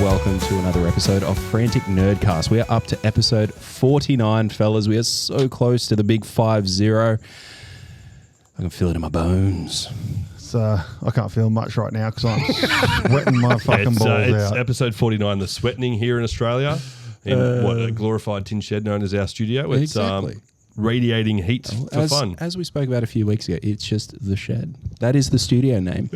welcome to another episode of Frantic Nerdcast. We are up to episode 49, fellas. We are so close to the big 5-0. I can feel it in my bones. I can't feel much right now because I'm sweating my fucking balls out. It's episode 49, the sweatening here in Australia, in a glorified tin shed known as our studio. It's exactly. Radiating heat for fun. As we spoke about a few weeks ago, it's just the shed. That is the studio name.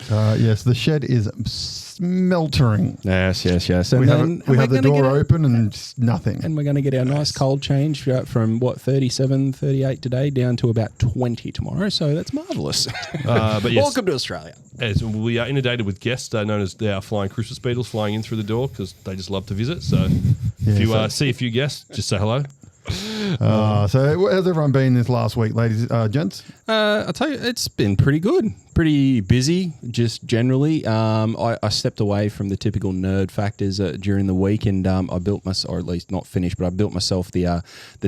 Yes, the shed is smeltering. Yes. And we have the door open and just nothing. And we're going to get our nice cold change from, 37, 38 today down to about 20 tomorrow. So that's marvellous. But yes, welcome to Australia. As we are inundated with guests known as our flying Christmas beetles flying in through the door because they just love to visit. So if you see a few guests, just say hello. So how's everyone been this last week, ladies, gents? I'll tell you, it's been pretty good. Pretty busy, just generally. I stepped away from the typical nerd factors during the week, and I built myself, or at least not finished, but I built myself the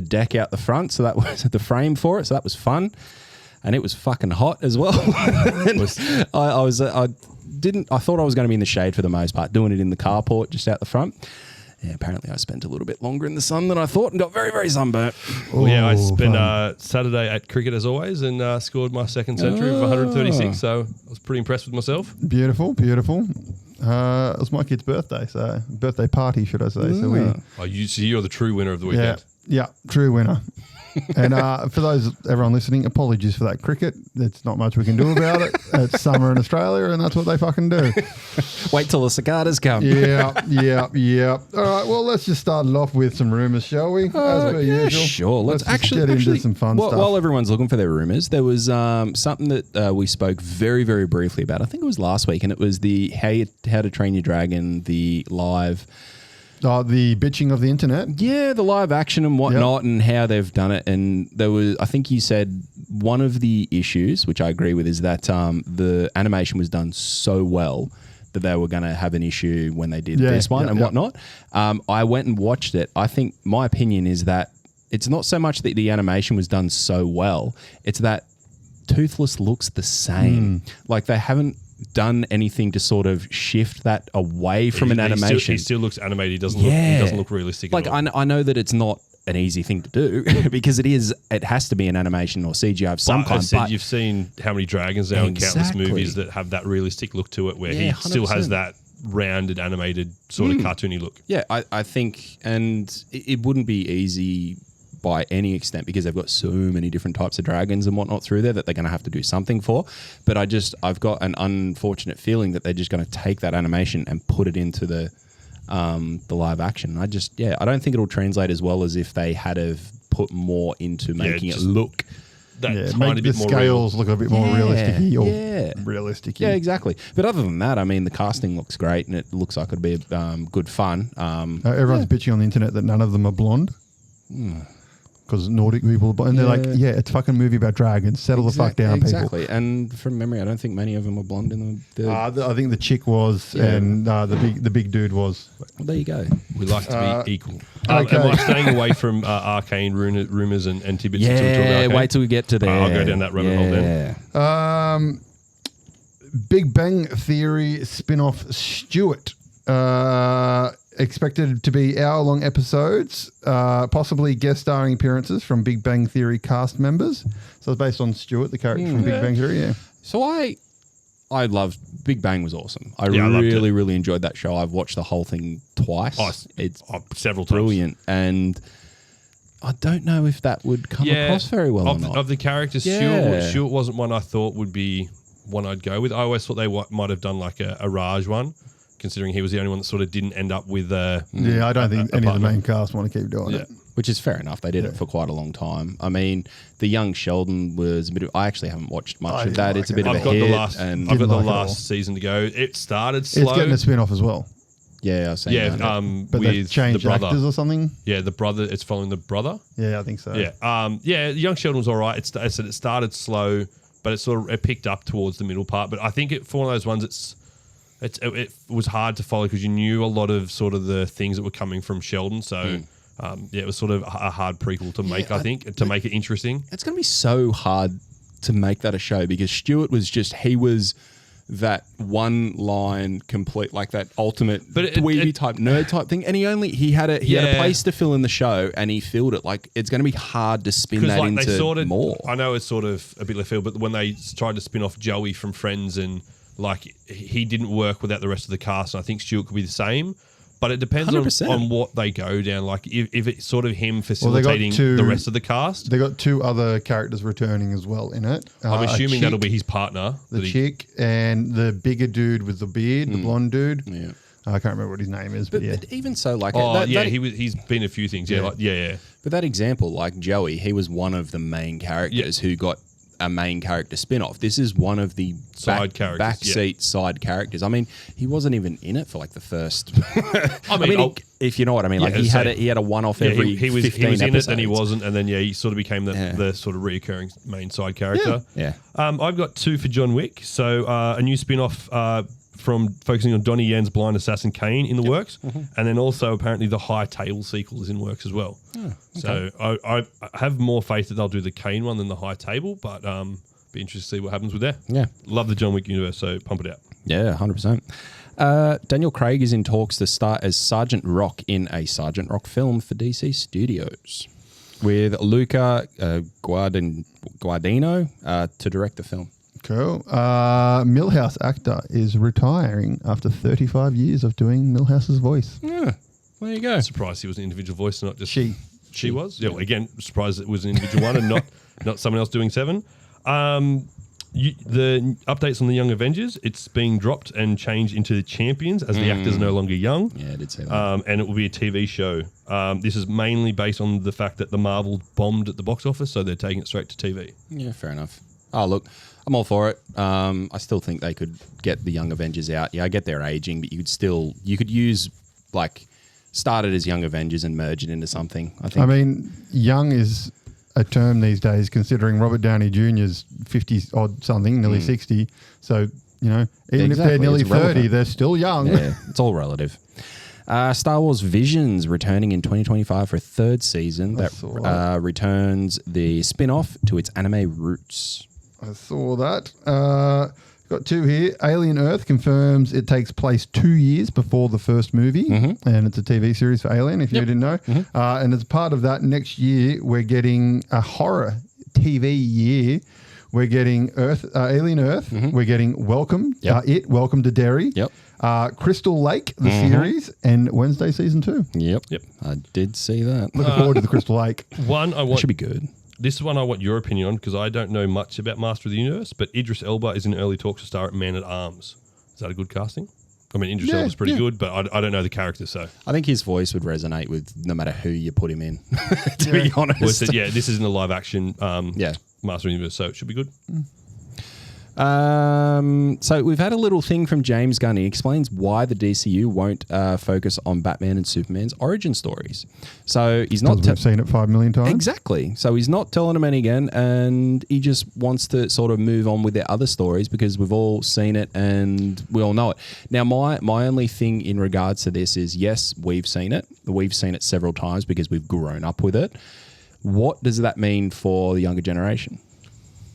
deck out the front. So that was the frame for it. So that was fun, and it was fucking hot as well. I thought I was going to be in the shade for the most part, doing it in the carport just out the front. Yeah, apparently I spent a little bit longer in the sun than I thought and got very, very sunburnt. Well, yeah, I spent Saturday at cricket as always and scored my second century of 136, so I was pretty impressed with myself. Beautiful. It was my kid's birthday, so birthday party, should I say. So you're the true winner of the weekend. Yeah, true winner. And for everyone listening, apologies for that cricket. There's not much we can do about it. It's summer in Australia, and that's what they fucking do. Wait till the cicadas come. Yeah. All right, well, let's just start it off with some rumours, shall we? As per usual. Sure. Let's actually get into some fun stuff. While everyone's looking for their rumours, there was something that we spoke very, very briefly about. I think it was last week, and it was the How to Train Your Dragon, the live... the bitching of the internet? Yeah, the live action and whatnot and how they've done it. And there was, I think you said one of the issues, which I agree with, is that the animation was done so well that they were going to have an issue when they did this one and whatnot. I went and watched it. I think my opinion is that it's not so much that the animation was done so well, it's that Toothless looks the same. Like they haven't done anything to sort of shift that away from an animation. He still looks animated. He doesn't look realistic. Like I know that it's not an easy thing to do because it has to be an animation or CGI of some kind. But you've seen how many dragons now in countless movies that have that realistic look to it where he 100%. Still has that rounded, animated sort of cartoony look. Yeah, I think, and it wouldn't be easy by any extent because they've got so many different types of dragons and whatnot through there that they're going to have to do something for. But I've got an unfortunate feeling that they're just going to take that animation and put it into the live action. I don't think it'll translate as well as if they had have put more into making it look make the scales look a bit more realistic. Yeah, exactly. But other than that, I mean, the casting looks great and it looks like it'll be good fun. Everyone's bitching on the internet that none of them are blonde. Because Nordic people, and they're like, it's a fucking movie about dragons. Settle the fuck down, people. Exactly. And from memory, I don't think many of them are blonde in the I think the chick was, and the big dude was. Well, there you go. We like to be equal. Okay. Am I staying away from Arcane rumours and tidbits until we talk about Arcane? Wait till we get to there. I'll go down that rabbit hole then. Big Bang Theory spin-off Stuart. Expected to be hour-long episodes, possibly guest starring appearances from Big Bang Theory cast members. So it's based on Stuart, the character from Big Bang Theory, yeah. So I loved Big Bang was awesome. I really enjoyed that show. I've watched the whole thing twice. It's several brilliant. times. And I don't know if that would come across very well or not. Of the characters, Stuart wasn't one I thought would be one I'd go with. I always thought they might have done like a Raj one, considering he was the only one that sort of didn't end up with I don't think any of the main cast want to keep doing it. Which is fair enough. They did it for quite a long time. I mean, the young Sheldon was a bit of... I actually haven't watched much of that. It's a bit of a hit. I've got the last season to go. It started slow. It's getting a spin-off as well. Yeah, I was saying that. But they've changed actors or something? Yeah, the brother. It's following the brother. Yeah, I think so. Yeah. Young Sheldon was all right. It started slow, but it picked up towards the middle part. But I think for one of those ones, it was hard to follow because you knew a lot of sort of the things that were coming from Sheldon. So, it was sort of a hard prequel to make, I think, to make it interesting. It's going to be so hard to make that a show because Stuart was he was that one line complete, like that ultimate dweeby type nerd type thing, and he had a place to fill in the show, and he filled it. Like, it's going to be hard to spin that into more. I know it's sort of a bit left field, but when they tried to spin off Joey from Friends, and like he didn't work without the rest of the cast, and I think Stuart could be the same. But it depends on what they go down. Like if it's sort of him facilitating the rest of the cast. They got 2 other characters returning as well in it. I'm assuming that'll be his partner. The chick and the bigger dude with the beard, the blonde dude. Yeah. I can't remember what his name is, but yeah. But even so, like... he's been a few things. Yeah. But that example, like Joey, he was one of the main characters who got a main character spin-off. This is one of the backseat side characters. I mean, he wasn't even in it for like the first... if you know what I mean. Like he had a one-off every 15 episodes. He was in it, and he wasn't, and then he sort of became the sort of reoccurring main side character. Yeah. I've got 2 for John Wick. So a new spin-off from focusing on Donnie Yen's blind assassin Kane in the works, and then also apparently the High Table sequel is in works as well. Oh, okay. So I have more faith that they'll do the Kane one than the High Table, but be interested to see what happens with that. Yeah, love the John Wick universe, so pump it out. Yeah, 100%. Daniel Craig is in talks to star as Sergeant Rock in a Sergeant Rock film for DC Studios, with Luca Guadagnino to direct the film. Cool. Milhouse actor is retiring after 35 years of doing Milhouse's voice. Yeah, there you go. Surprised he was an individual voice, not just she. She was. Yeah. Well, again, surprised it was an individual one and not someone else doing 7. The updates on the Young Avengers, it's being dropped and changed into the Champions as the actor's no longer young. Yeah, I did say that. And it will be a TV show. This is mainly based on the fact that the Marvel bombed at the box office, so they're taking it straight to TV. Yeah, fair enough. Oh, look, I'm all for it. I still think they could get the Young Avengers out. Yeah, I get they're aging, but you could use, like, start it as Young Avengers and merge it into something, I think. I mean, young is a term these days, considering Robert Downey Jr.'s 50-odd something, nearly 60. So, even if they're nearly 30, they're still young. Yeah, it's all relative. Star Wars Visions returning in 2025 for a 3rd season that returns the spin-off to its anime roots. I saw that. Got 2 here. Alien Earth confirms it takes place 2 years before the first movie, and it's a TV series for Alien, if you didn't know. And as part of that, next year we're getting a horror TV year. We're getting Alien Earth. We're getting Welcome, Welcome to Derry. Crystal Lake, the series, and Wednesday season 2. Yep. I did see that. Looking forward to the Crystal Lake. It should be good. This is one I want your opinion on because I don't know much about Master of the Universe, but Idris Elba is in early talks to star at Man at Arms. Is that a good casting? I mean, Idris Elba's pretty good, but I don't know the character, so. I think his voice would resonate with no matter who you put him in, to be honest. Well, this isn't a live action Master of the Universe, so it should be good. So we've had a little thing from James Gunn. He explains why the DCU won't focus on Batman and Superman's origin stories. So he's not... we've seen it 5 million times. Exactly. So he's not telling them any again, and he just wants to sort of move on with their other stories because we've all seen it and we all know it. Now, my only thing in regards to this is, yes, we've seen it. We've seen it several times because we've grown up with it. What does that mean for the younger generation?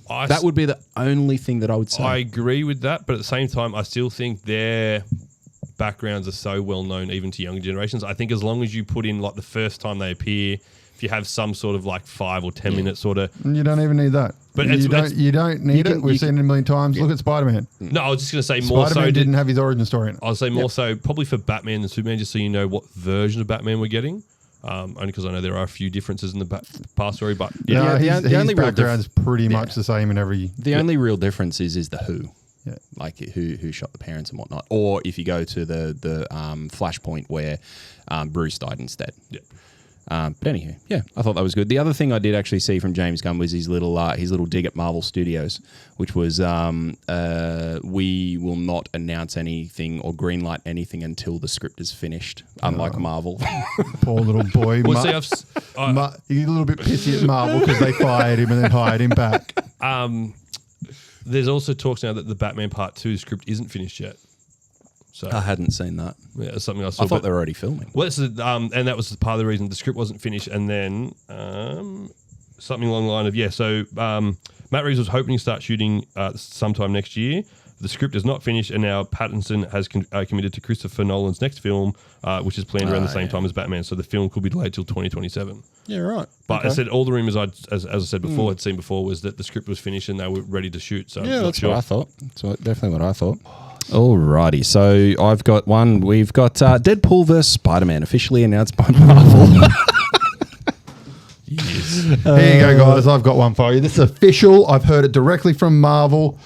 That would be the only thing that I would say. I agree with that, but at the same time, I still think their backgrounds are so well known even to younger generations. I think as long as you put in like the first time they appear, if you have some sort of like 5 or 10 minute sort of... You don't even need that. But you don't need it. We've seen it a million times. Look at Spider-Man. No, I was just going to say more so... Spider-Man didn't have his origin story in it. I'll say more so probably for Batman and Superman, just so you know what version of Batman we're getting. Only because I know there are a few differences in the past story, but his only background's pretty much the same in every... The only real difference is the who. Yeah. Like who shot the parents and whatnot. Or if you go to the Flashpoint where Bruce died instead. Yeah. But anywho, I thought that was good. The other thing I did actually see from James Gunn was his little dig at Marvel Studios, which was we will not announce anything or greenlight anything until the script is finished, unlike Marvel. Poor little boy. He's a little bit pissy at Marvel because they fired him and then hired him back. There's also talks now that the Batman Part 2 script isn't finished yet. So I hadn't seen that. Yeah, it's something I saw. I thought they were already filming. Well, and that was part of the reason the script wasn't finished. And then something along the line of, so Matt Reeves was hoping to start shooting sometime next year. The script is not finished, and now Pattinson has committed to Christopher Nolan's next film, which is planned around the same time as Batman. So the film could be delayed till 2027. Yeah, right. But I said all the rumors as I said before, had seen before, was that the script was finished and they were ready to shoot. So yeah, that's what I thought. That's definitely what I thought. Alrighty, so I've got one. We've got Deadpool vs. Spider-Man officially announced by Marvel. Yes. Here you go, guys. I've got one for you. This is official. I've heard it directly from Marvel.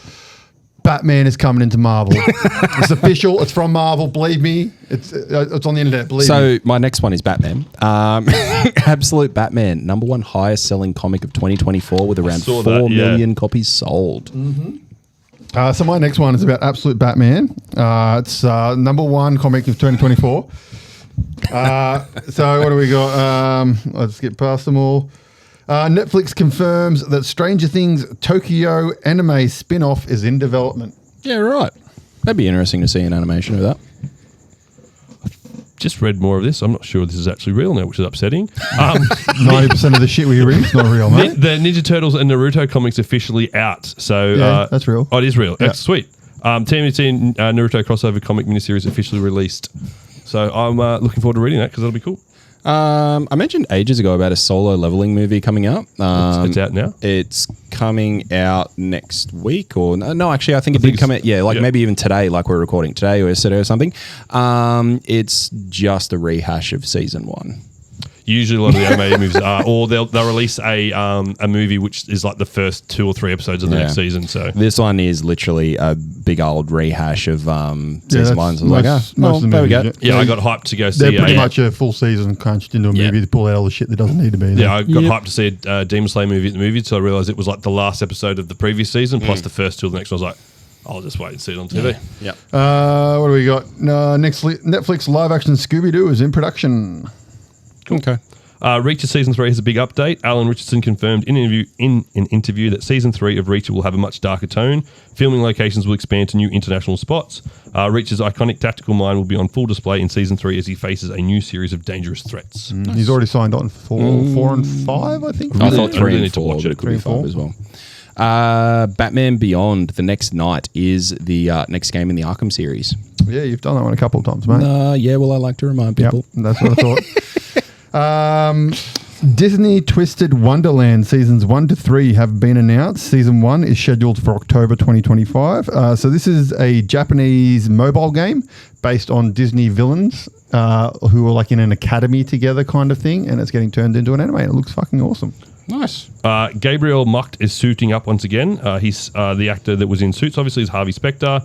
Batman is coming into Marvel. It's official. It's from Marvel. Believe me. It's on the internet. Believe me. So my next one is Batman. Absolute Batman, #1 highest selling comic of 2024 with around 4 million copies sold. Mm-hmm. So my next one is about Absolute Batman. It's #1 comic of 2024. So what do we got? Let's get past them all. Netflix confirms that Stranger Things Tokyo anime spin-off is in development. Yeah, right. That'd be interesting to see an animation of that. Just read more of this. I'm not sure this is actually real now, which is upsetting. 90% of the shit we read is not real, mate. The Ninja Turtles and Naruto comics officially out. So yeah, that's real. Oh, it is real. Yeah. That's sweet. TMNT Naruto crossover comic miniseries officially released. So I'm looking forward to reading that because that'll be cool. I mentioned ages ago about a solo leveling movie coming out. It's out now. It's coming out next week, or no? Actually, I think it did come out. Yeah, maybe even today, like we're recording today or yesterday or something. It's just a rehash of season 1. Usually, a lot of the animated movies are, or they'll release a movie which is like the first 2 or 3 episodes of the next season. So this one is literally a big old rehash of season 1. So most of the there we movies, go. yeah, I got hyped to go see. They're pretty much a full season crunched into a movie to pull out all the shit that doesn't need to be there. Yeah, I got hyped to see a Demon Slayer movie at the movie, so I realised it was like the last episode of the previous season plus the first 2 of the next one. I was like, I'll just wait and see it on TV. Yeah. What do we got? Netflix live-action Scooby-Doo is in production. Cool. Okay. Reacher Season 3 has a big update. Alan Richardson confirmed in an interview that Season 3 of Reacher will have a much darker tone. Filming locations will expand to new international spots. Reacher's iconic tactical mind will be on full display in Season 3 as he faces a new series of dangerous threats. Nice. He's already signed on for 4 and 5, I think. I thought 3 really and need to 4, watch but it. it could be 5 as well. Batman Beyond, The Next Night, is the next game in the Arkham series. Yeah, you've done that one a couple of times, mate. Yeah, well, I like to remind people. Yep, that's what I thought. Disney Twisted Wonderland seasons 1 to 3 have been announced. Season 1 is scheduled for October 2025. So this is a Japanese mobile game based on Disney villains who are like in an academy together kind of thing, and it's getting turned into an anime. It looks fucking awesome. Nice. Gabriel Mucht is suiting up once again. He's the actor that was in Suits, obviously, is Harvey Specter.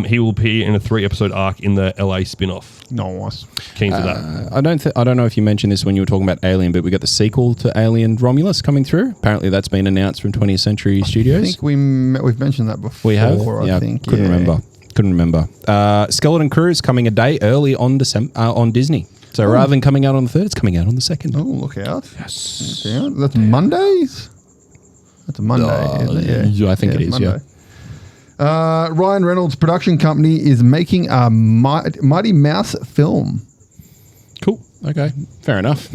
He will appear in a 3-episode arc in the LA spin-off. Nice. Keen for that. I don't know if you mentioned this when you were talking about Alien, but we got the sequel to Alien Romulus coming through. Apparently that's been announced from 20th Century Studios. I think we've mentioned that before. We have? I think. Couldn't remember. Skeleton Crew is coming a day early on Disney. So rather than coming out on the 3rd, it's coming out on the 2nd. Oh, look out. Yes. Look out. That's Mondays? That's a Monday, isn't it? Yeah. I think it is, Monday. Ryan Reynolds' production company is making a Mighty Mouse film. Cool. Okay. Fair enough.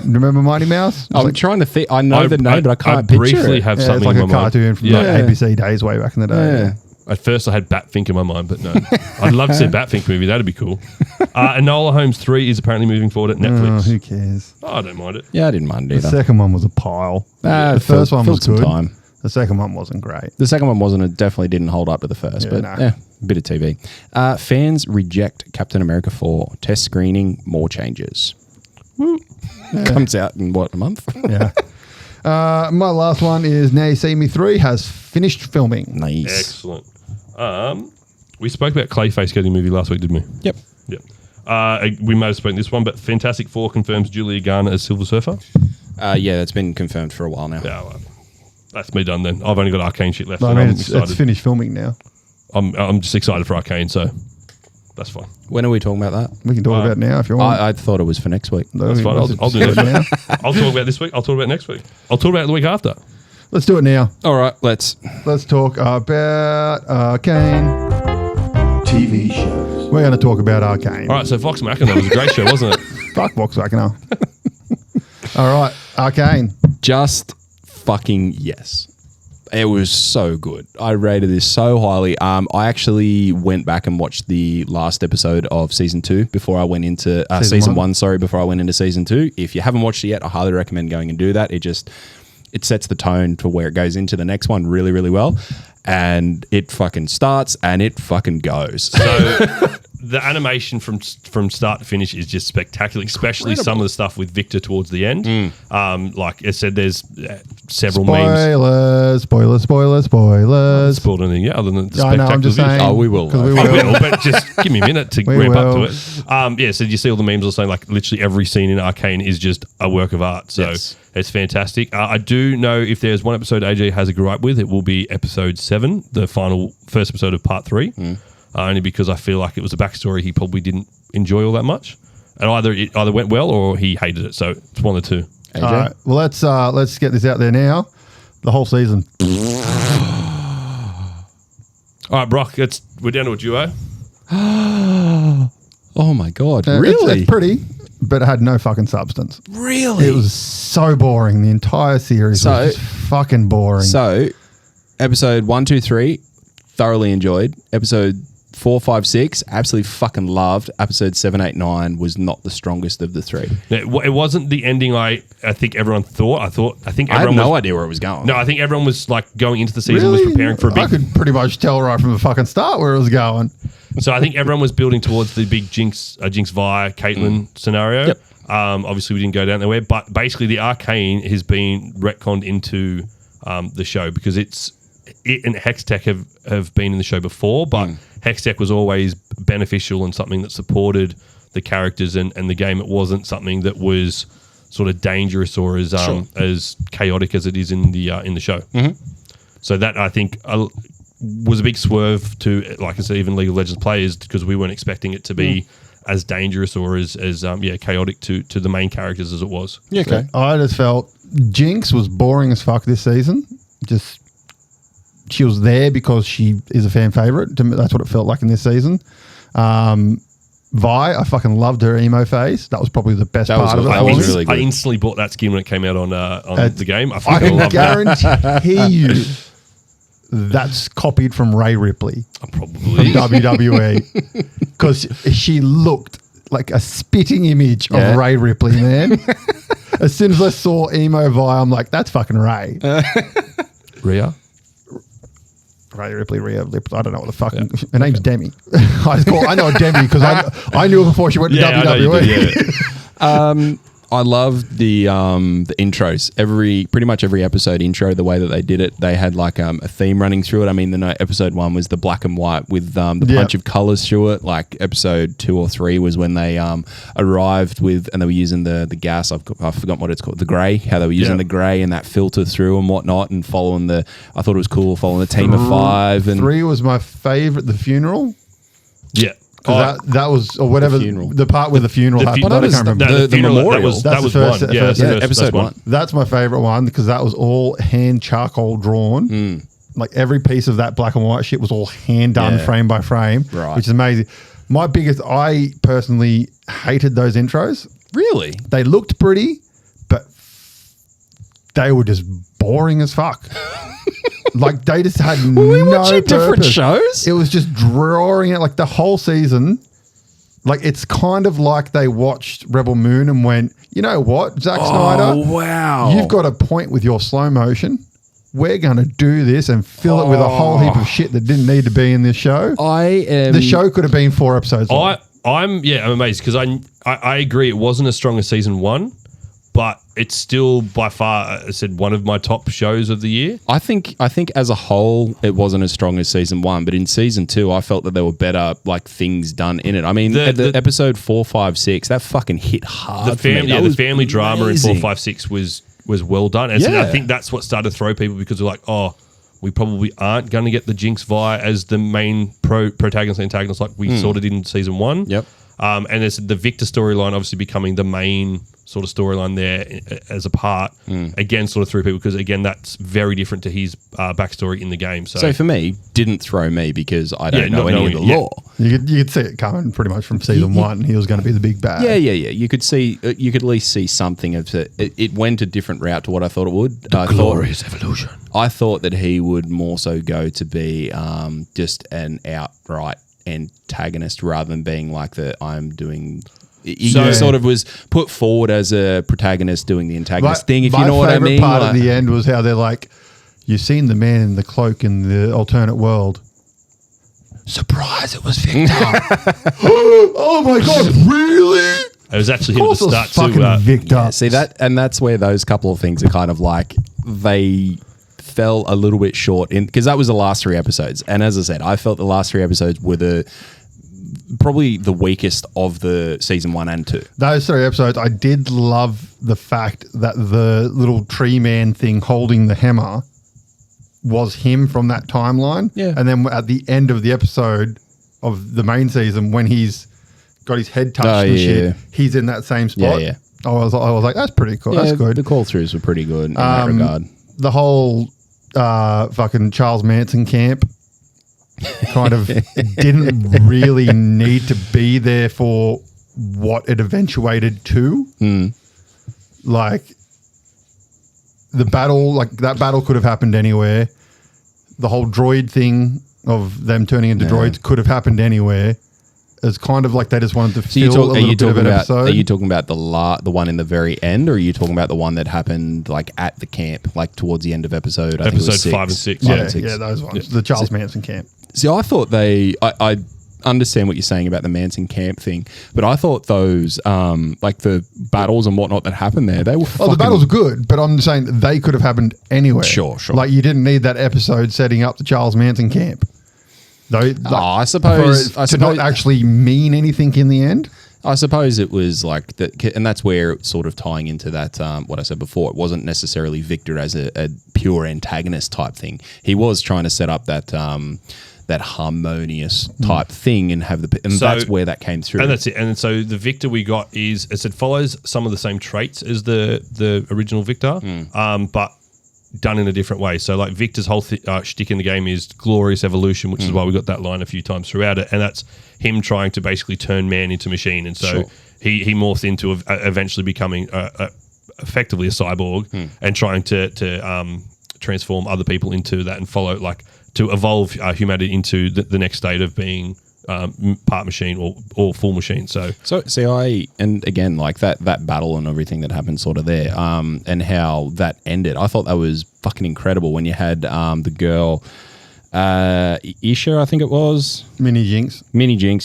Remember Mighty Mouse? I'm trying to think. I know the name, but I can't picture briefly it. have It's something like in a my mind. cartoon from like ABC days way back in the day. Yeah. At first, I had Batfink in my mind, but no. I'd love to see a Batfink movie. That'd be cool. Enola Holmes 3 is apparently moving forward at Netflix. Who cares? I don't mind it. Yeah, I didn't mind it The either. second one was a pile. The first one was good. The second one wasn't great. The second one wasn't. It definitely didn't hold up to the first, but a bit of TV. Fans reject Captain America 4. Test screening, more changes. Woo. Comes out in what, a month? Yeah. My last one is Now You See Me 3 has finished filming. Nice. Excellent. We spoke about Clayface getting a movie last week, didn't we? Yep. We may have spoken this one, but Fantastic Four confirms Julia Garner as Silver Surfer. Yeah, that's been confirmed for a while now. Yeah, well, that's me done then. I've only got Arcane shit left. I and mean, I'm it's excited. finished filming now. I'm just excited for Arcane, so that's fine. When are we talking about that? We can talk about it now if you want. I thought it was for next week. That's fine. I'll do that now. I'll talk about this week. I'll talk about next week. I'll talk about it the week after. Let's do it now. All right, let's talk about Arcane TV shows. We're going to talk about Arcane. All right, so Vox Machina was a great show, wasn't it? Fuck Vox Machina. All right, Arcane. just fucking yes. It was so good. I rated this so highly. I actually went back and watched the last episode of season 2 before I went into season one. Sorry, before I went into season 2. If you haven't watched it yet, I highly recommend going and do that. It sets the tone for where it goes into the next one really, really well. And it fucking starts and it fucking goes. So the animation from start to finish is just spectacular, especially some of the stuff with Victor towards the end. Like I said, there's several memes. Spoilers. Spoiled anything, yeah, other than the I know, I'm just saying. Oh, we will. We will. But just give me a minute to ramp up to it. Yeah, so you see all the memes all saying like literally every scene in Arcane is just a work of art. So it's fantastic. I do know if there's one episode AJ has a gripe with, it will be episode 7, the first episode of part 3. Only because I feel like it was a backstory he probably didn't enjoy all that much. And it either went well or he hated it. So it's one of the two. AJ? All right. Well, let's get this out there now. The whole season. All right, Brock, we're down to a duo. Oh my God. Really? It's pretty, but it had no fucking substance. Really? It was so boring. The entire series was just fucking boring. So, episode 1, 2, 3, thoroughly enjoyed. Episode 4, 5, 6, absolutely fucking loved. Episode 7, 8, 9 was not the strongest of the 3. It wasn't the ending I think everyone thought. I think I had everyone no idea where it was going. No, I think everyone was like going into the season was preparing for a big. I could pretty much tell right from the fucking start where it was going. So I think everyone was building towards the big Jinx Vi, Caitlyn scenario. Yep. Obviously, we didn't go down there, but basically, the Arcane has been retconned into the show because it and Hextech have been in the show before, but Hextech was always beneficial and something that supported the characters and the game. It wasn't something that was sort of dangerous or as chaotic as it is in the show. So that I think was a big swerve to, like I said, even League of Legends players because we weren't expecting it to be as dangerous or as chaotic to the main characters as it was. Yeah, okay. I just felt Jinx was boring as fuck this season. Just she was there because she is a fan favorite. That's what it felt like in this season. Vi, I fucking loved her emo phase. That was probably the best part of it. That was really good. I instantly bought that skin when it came out on the game. I can guarantee you that's copied from Ray Ripley. Probably. From WWE. Because she looked like a spitting image of Ray Ripley, man. As soon as I saw emo Vi, I'm like, that's fucking Ray. Rhea? Ray Ripley, Rhea Ripley. I don't know what the fuck. Her name's Demi. I know Demi because I knew her before she went to WWE. I loved the intros. Pretty much every episode intro, the way that they did it, they had like a theme running through it. I mean, episode 1 was the black and white with the punch of colors through it. Like episode 2 or 3 was when they arrived with and they were using the gas. I've forgotten what it's called. The grey. How they were using the grey and that filter through and whatnot and following I thought it was cool following the team of 5. And 3 was my favorite. The funeral. Yeah. That was or whatever the part where the funeral happened. I can't remember. The memorial. That was first, one. First episode 1. That's my favorite one because that was all hand charcoal drawn. Like every piece of that black and white shit was all hand done frame by frame, which is amazing. I personally hated those intros. Really? They looked pretty, but they were just boring as fuck. Like they just had different shows. It was just drawing it like the whole season. Like it's kind of like they watched Rebel Moon and went, you know what, Zack Snyder? Wow. You've got a point with your slow motion. We're going to do this and fill it with a whole heap of shit that didn't need to be in this show. The show could have been 4 episodes long. I'm amazed because I agree it wasn't as strong as season 1. But it's still by far, I said, one of my top shows of the year. I think as a whole, it wasn't as strong as season 1, but in season 2, I felt that there were better like things done in it. I mean, the episode 4, 5, 6, that fucking hit hard. The family drama in 4, 5, 6 was well done. And so I think that's what started to throw people because they're like, oh, we probably aren't going to get the Jinx Vi as the main protagonist and antagonist like we sort of did in season 1. Yep. And there's the Victor storyline obviously becoming the main sort of storyline there as a part. Again, sort of through people, because again, that's very different to his backstory in the game. So for me, didn't throw me because I don't know not any of the lore. You could see it coming pretty much from season one. He was going to be the big bad. Yeah. You could see, you could at least see something of it. It went a different route to what I thought it would. Glorious evolution. I thought that he would more so go to be just an outright antagonist rather than being like I'm doing. He sort of was put forward as a protagonist doing the antagonist thing, if you know what I mean. My favourite part at the end was how they're like, you've seen the man in the cloak in the alternate world. Surprise, it was Victor. Oh my God, really? It was actually him at the start too. Victor. Yeah, see that, and that's where those couple of things are kind of like they fell a little bit short in, because that was the last 3 episodes, and as I said, I felt the last 3 episodes were probably the weakest of the season 1 and 2. Those 3 episodes, I did love the fact that the little tree man thing holding the hammer was him from that timeline. Yeah. And then at the end of the episode of the main season, when he's got his head touched and shit, he's in that same spot. Yeah. I was like, that's pretty cool. That's good. The call throughs were pretty good in that regard. The whole fucking Charles Manson camp kind of didn't really need to be there for what it eventuated to. Like the battle, like that battle could have happened anywhere. The whole droid thing of them turning into droids could have happened anywhere. It's kind of like they just wanted to fill a little bit of an episode. Are you talking about the one in the very end, or are you talking about the one that happened like at the camp, like towards the end of episode? I think it was 5 and 6. Yeah, those ones. The Charles Manson camp. See, I thought I understand what you're saying about the Manson camp thing, but I thought those like the battles and whatnot that happened there, they were the battles were good, but I'm saying they could have happened anywhere. Sure. Like you didn't need that episode setting up the Charles Manson camp. Though, I suppose not actually mean anything in the end. I suppose it was like that, and that's where it's sort of tying into that what I said before. It wasn't necessarily Victor as a pure antagonist type thing. He was trying to set up that that harmonious type thing and that's where that came through. And that's it. And so the Victor we got it follows some of the same traits as the original Victor, but done in a different way. So like Victor's whole shtick in the game is glorious evolution, which is why we got that line a few times throughout it, and that's him trying to basically turn man into machine. And so he morphs into eventually becoming effectively a cyborg and trying to transform other people into that and follow, like, to evolve humanity into the next state of being part machine or full machine. So see, and again, like that battle and everything that happened sort of there, and how that ended, I thought that was fucking incredible when you had the girl, Isha, I think it was. Mini Jinx,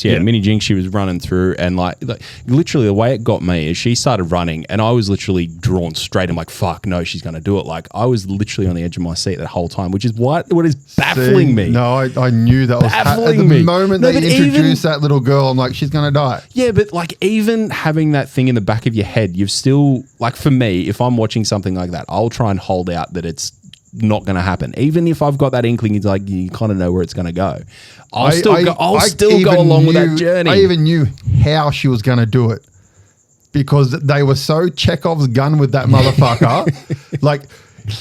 yeah. Mini Jinx, she was running through, and like literally the way it got me is she started running and I was literally drawn straight. I'm like, fuck no, she's going to do it. Like I was literally on the edge of my seat that whole time, which is what is baffling me. No, I knew that was baffling me. The moment they introduced that little girl, I'm like, she's going to die. Yeah, but like even having that thing in the back of your head, you've still, like for me, if I'm watching something like that, I'll try and hold out that it's not going to happen. Even if I've got that inkling, it's like you kind of know where it's going to go. I'll still go along with that journey. I even knew how she was going to do it because they were so Chekhov's gun with that motherfucker. Like,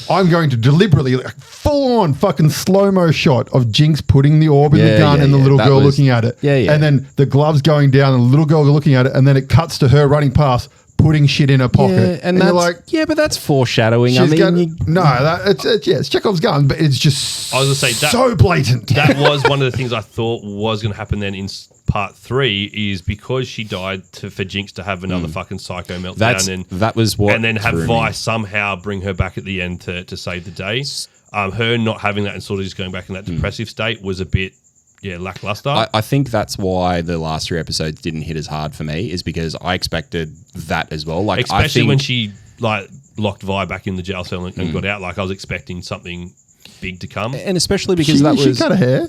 I'm going to deliberately, like, full on fucking slow-mo shot of Jinx putting the orb in the gun and the little girl looking at it. Yeah. And then the gloves going down and the little girl looking at it, and then it cuts to her running past, putting shit in her pocket. Yeah, and you're like, yeah, but that's foreshadowing. It's Chekhov's gun, but it's just so blatant. That was one of the things I thought was going to happen then in part 3 is because she died for Jinx to have another fucking psycho meltdown. That was what, and then have Vi somehow bring her back at the end to save the day. Her not having that and sort of just going back in that depressive state was a bit lackluster. I think that's why the last 3 episodes didn't hit as hard for me, is because I expected that as well. Like, especially when she locked Vi back in the jail cell and got out. Like I was expecting something big to come, and especially because she cut her hair.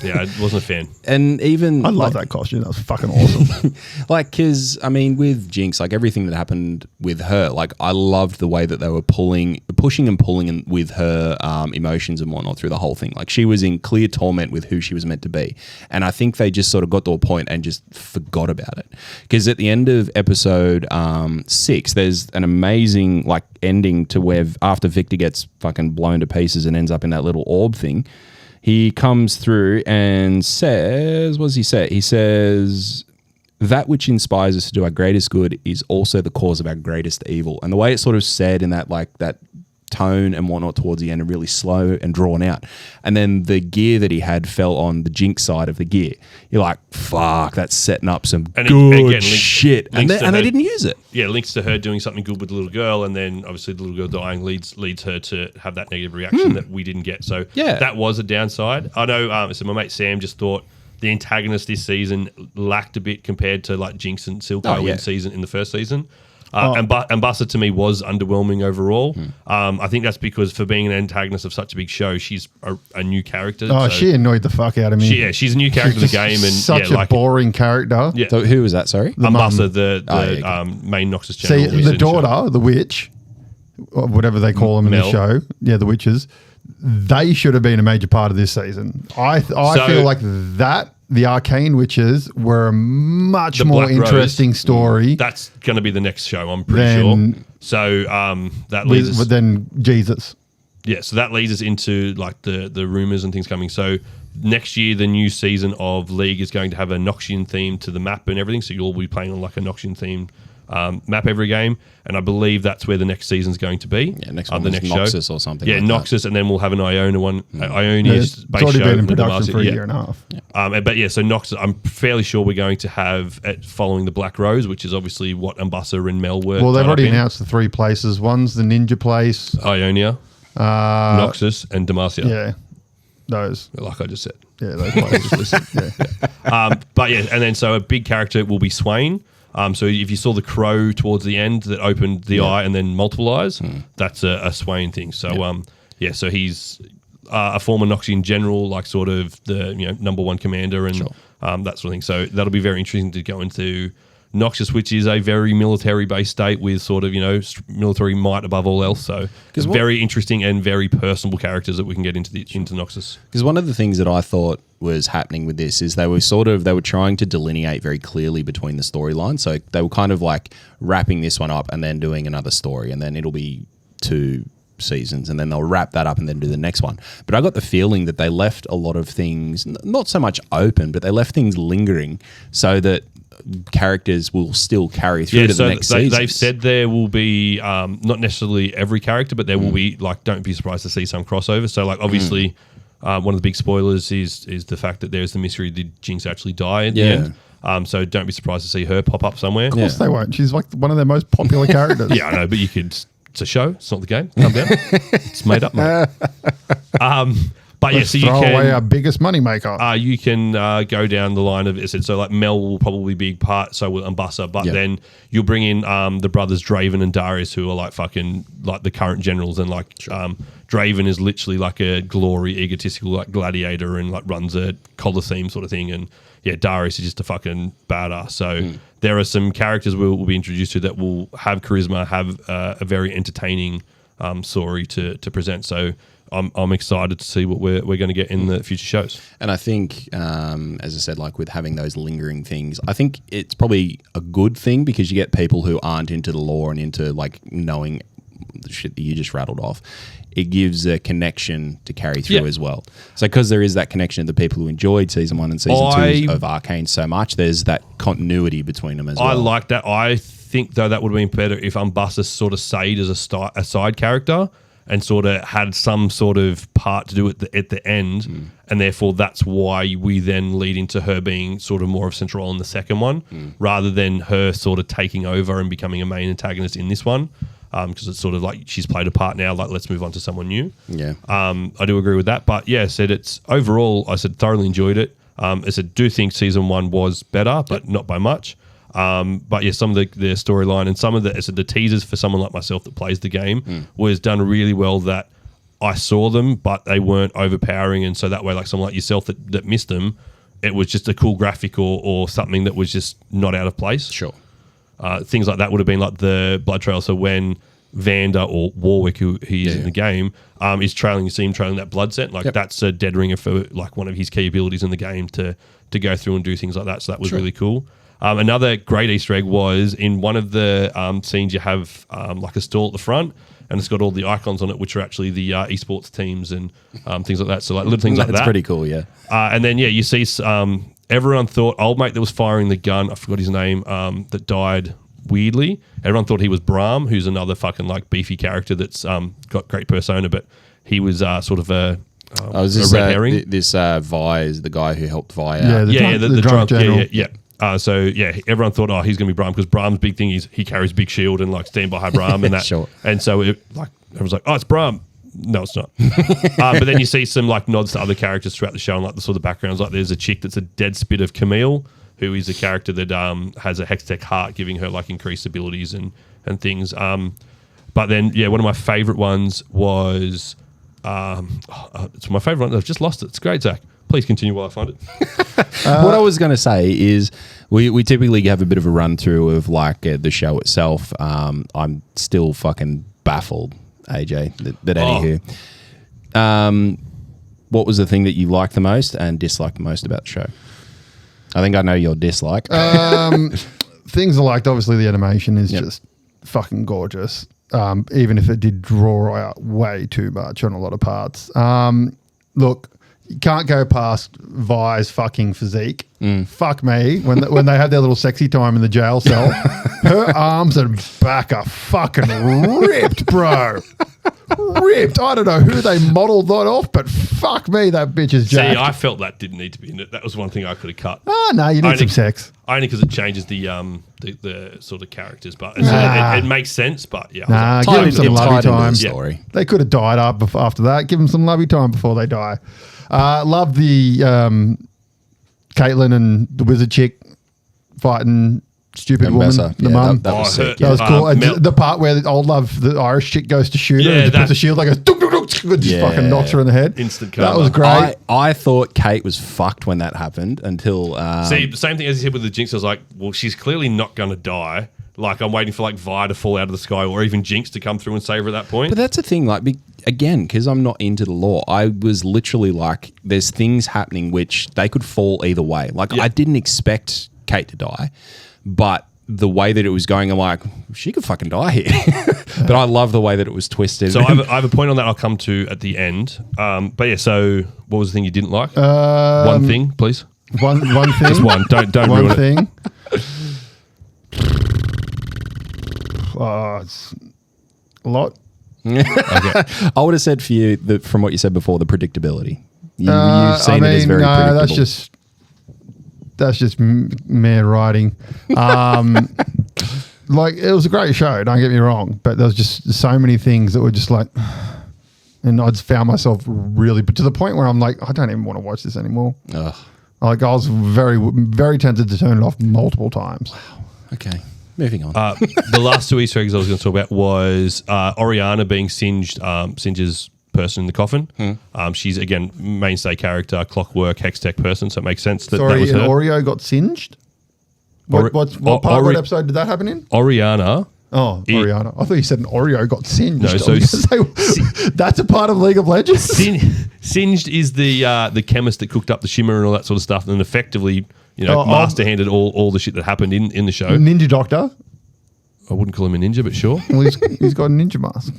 Yeah, I wasn't a fan. And even I love that costume. That was fucking awesome. like, because I mean, with Jinx, like everything that happened with her, like I loved the way that they were pushing and pulling with her emotions and whatnot through the whole thing. Like she was in clear torment with who she was meant to be, and I think they just sort of got to a point and just forgot about it. Because at the end of episode 6, there's an amazing like ending to where after Victor gets fucking blown to pieces and ends up in that little orb thing. He comes through and says, what does he say? He says, that which inspires us to do our greatest good is also the cause of our greatest evil. And the way it's sort of said in that, like that tone and whatnot towards the end are really slow and drawn out. And then the gear that he had fell on the Jinx side of the gear. You're like, fuck, that's setting up some good shit. And they didn't use it. Yeah, links to her doing something good with the little girl, and then obviously the little girl dying leads her to have that negative reaction that we didn't get. So that was a downside. I know, so my mate Sam just thought the antagonist this season lacked a bit compared to like Jinx and Silco season in the first season. And Buster to me was underwhelming overall. I think that's because for being an antagonist of such a big show, she's a new character. Oh, so she annoyed the fuck out of me. She's a new character in the game, and such a boring character. Yeah. So who was that? Sorry, Buster, the main Noxus general. See, the daughter, the witch, or whatever they call them in the show, the witches. They should have been a major part of this season. I feel like that. The Arcane witches were a much more interesting story. That's going to be the next show, I'm pretty sure. So that leads us... But then Jesus. Yeah, so that leads us into like the rumors and things coming. So next year, the new season of League is going to have a Noxian theme to the map and everything. So you'll be playing on like a Noxian theme map every game, and I believe that's where the next season's going to be. Yeah, next one the next Noxus show. Or something. Yeah, like Noxus, and then we'll have an Iona one. Ionia's it's already been in production for a year and a half. But so Noxus, I'm fairly sure we're going to have it following the Black Rose, which is obviously what Umbassa and Mel were. Well, they've already announced the 3 places. One's the Ninja place, Ionia, Noxus, and Demacia. Yeah, those. Like I just said. Yeah, those places. But yeah, and then so a big character will be Swain. So if you saw the crow towards the end that opened the eye and then multiple eyes, that's a Swain thing. So so he's a former Noxian general, like sort of the number 1 commander and that sort of thing. So that'll be very interesting to go into Noxus, which is a very military-based state with sort of military might above all else. So it's very interesting and very personable characters that we can get into Noxus. Because one of the things that I thought was happening with this is they were trying to delineate very clearly between the storylines. So they were kind of like wrapping this one up and then doing another story, and then it'll be 2 seasons, and then they'll wrap that up and then do the next one. But I got the feeling that they left a lot of things not so much open, but they left things lingering so that characters will still carry through to the next season. They've said there will be not necessarily every character, but there will be like, don't be surprised to see some crossover. So like obviously one of the big spoilers is the fact that there's the mystery, did Jinx actually die at the end? So don't be surprised to see her pop up somewhere. Of course they won't. She's like one of their most popular characters. Yeah, I know, but you could. It's a show. It's not the game. Calm down. It's made up, mate. But let's so you throw can away our biggest money maker. You can go down the line of it. So like Mel will probably be a big part. So will Umbassa, but then you'll bring in the brothers Draven and Darius, who are like fucking like the current generals, and like Draven is literally like a glory egotistical like gladiator and like runs a Colosseum sort of thing, and Darius is just a fucking badass. So there are some characters we'll be introduced to that will have charisma, have a very entertaining story to present. So I'm excited to see what we're going to get in the future shows. And I think, as I said, like with having those lingering things, I think it's probably a good thing because you get people who aren't into the lore and into like knowing the shit that you just rattled off. It gives a connection to carry through as well. So because there is that connection to the people who enjoyed season 1 and season 2 of Arcane so much, there's that continuity between them as well. I like that. I think though that would have been better if Umbassa sort of stayed as a side character and sort of had some sort of part to do at the end, and therefore that's why we then lead into her being sort of more of a central role in the second one, rather than her sort of taking over and becoming a main antagonist in this one, because it's sort of like she's played a part now, like let's move on to someone new. Yeah. I do agree with that, but I said it's overall, I said thoroughly enjoyed it. I said do think season 1 was better, but not by much. But some of the storyline and some of the teasers for someone like myself that plays the game was done really well, that I saw them, but they weren't overpowering, and so that way, like someone like yourself that missed them, it was just a cool graphic or something that was just not out of place. Sure. Things like that would have been like the blood trail. So when Vander or Warwick, who he is in the game, is trailing, you see him trailing that blood set. Like that's a dead ringer for like one of his key abilities in the game to go through and do things like that. So that was really cool. Another great Easter egg was in one of the scenes you have like a stall at the front, and it's got all the icons on it, which are actually the esports teams and things like that. So like little things like that. That's pretty cool, yeah. And then you see everyone thought old mate that was firing the gun, I forgot his name, that died weirdly. Everyone thought he was Brahm, who's another fucking like beefy character that's got great persona, but he was sort of a red herring. This Vi is the guy who helped Vi out. The drunk general. So everyone thought, he's going to be Brahm, because Brahm's big thing is he carries big shield and like stand behind Brahm and that. Sure. And so everyone's like, it's Brahm. No, it's not. But then you see some like nods to other characters throughout the show and like the sort of backgrounds. Like there's a chick that's a dead spit of Camille, who is a character that has a Hextech heart, giving her like increased abilities and things. But then one of my favorite ones was it's my favorite one. I've just lost it. It's great, Zach. Please continue while I find it. What I was going to say is we typically have a bit of a run through of like the show itself. I'm still fucking baffled, AJ, that Eddie here. What was the thing that you liked the most and disliked the most about the show? I think I know your dislike. Things I liked, obviously the animation is just fucking gorgeous. Even if it did draw out way too much on a lot of parts. Look, you can't go past Vi's fucking physique. Fuck me. When they had their little sexy time in the jail cell, her arms and back are fucking ripped, bro. Ripped. I don't know who they modelled that off, but fuck me, that bitch is jacked. See, I felt that didn't need to be in it. That was one thing I could have cut. Oh, no, you need some sex. Only because it changes the sort of characters, but it makes sense. But give them some lovey time. Story. They could have died up after that. Give them some lovey time before they die. Love the Caitlin and the wizard chick fighting stupid woman, the mum. That was sick. That was cool. The part where the old love, the Irish chick goes to shoot her and puts a shield, like goes, just fucking knocks her in the head. Instant karma. That was great. I thought Kate was fucked when that happened until... See, same thing as you said with the Jinx. I was like, well, she's clearly not going to die. Like, I'm waiting for like Vi to fall out of the sky or even Jinx to come through and save her at that point. But that's the thing, like, again, because I'm not into the lore, I was literally like, there's things happening which they could fall either way. Like, I didn't expect Kate to die, but the way that it was going, I'm like, she could fucking die here. But I love the way that it was twisted. So I have a point on that I'll come to at the end. But so what was the thing you didn't like? One thing, please. One thing. Just one. Don't one ruin thing. It's a lot. Okay. I would have said for you, from what you said before, the predictability. You've seen it as very predictable. That's just mere writing. Like, it was a great show, don't get me wrong, but there was just so many things that were just like, and I just found myself really, but to the point where I'm like, I don't even want to watch this anymore. Ugh. Like, I was very, very tempted to turn it off multiple times. Wow. Okay. Moving on. The last two Easter eggs I was going to talk about was Oriana being singed, Singe's person in the coffin. She's, again, mainstay character, clockwork, Hextech person, so it makes sense that that was her. Oreo got singed? What episode did that happen in? Oriana. Oh, Oriana. I thought you said an Oreo got singed. No, so that's a part of League of Legends? Singed is the chemist that cooked up the shimmer and all that sort of stuff, and effectively, master-handed all the shit that happened in the show. Ninja Doctor. I wouldn't call him a ninja, but sure. Well, he's got a ninja mask.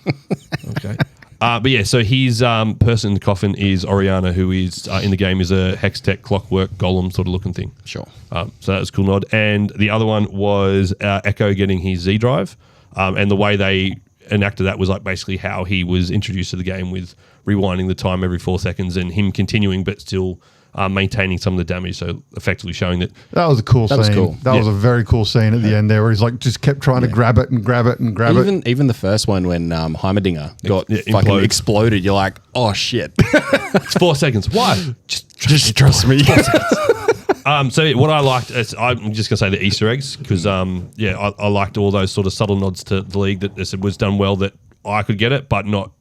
Okay. But yeah, so his person in the coffin is Oriana, who is in the game is a Hextech clockwork golem sort of looking thing. Sure. So that was a cool nod. And the other one was Echo getting his Z drive. And the way they enacted that was like basically how he was introduced to the game, with rewinding the time every 4 seconds and him continuing but still maintaining some of the damage, so effectively showing that. That was a cool scene. Was cool. That was a very cool scene at the end there, where he's like just kept trying to grab it and grab it and grab it. Even the first one when Heimerdinger got fucking exploded, you're like, oh shit. It's 4 seconds. Why? Just trust me. So what I liked is, I'm just going to say the Easter eggs, because I liked all those sort of subtle nods to the League that they said was done well, that I could get it, but not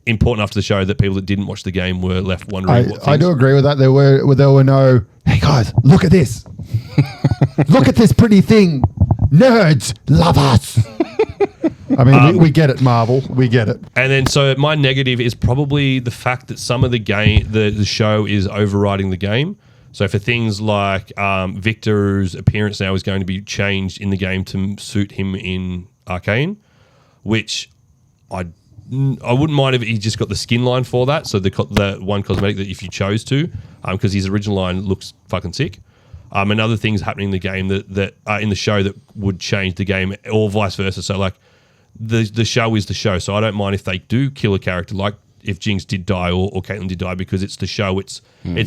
important enough to the show that people that didn't watch the game were left wondering. I do agree with that. There were no, hey guys, look at this. Look at this pretty thing. Nerds love us. I mean, we get it, Marvel. We get it. And then, so my negative is probably the fact that some of the show is overriding the game. So for things like Victor's appearance now is going to be changed in the game to suit him in Arcane, which I wouldn't mind if he just got the skin line for that. So the one cosmetic that if you chose to, because his original line looks fucking sick. And other things happening in the game that in the show that would change the game, or vice versa. So like the show is the show. So I don't mind if they do kill a character, like if Jinx did die or Caitlyn did die, because it's the show. It's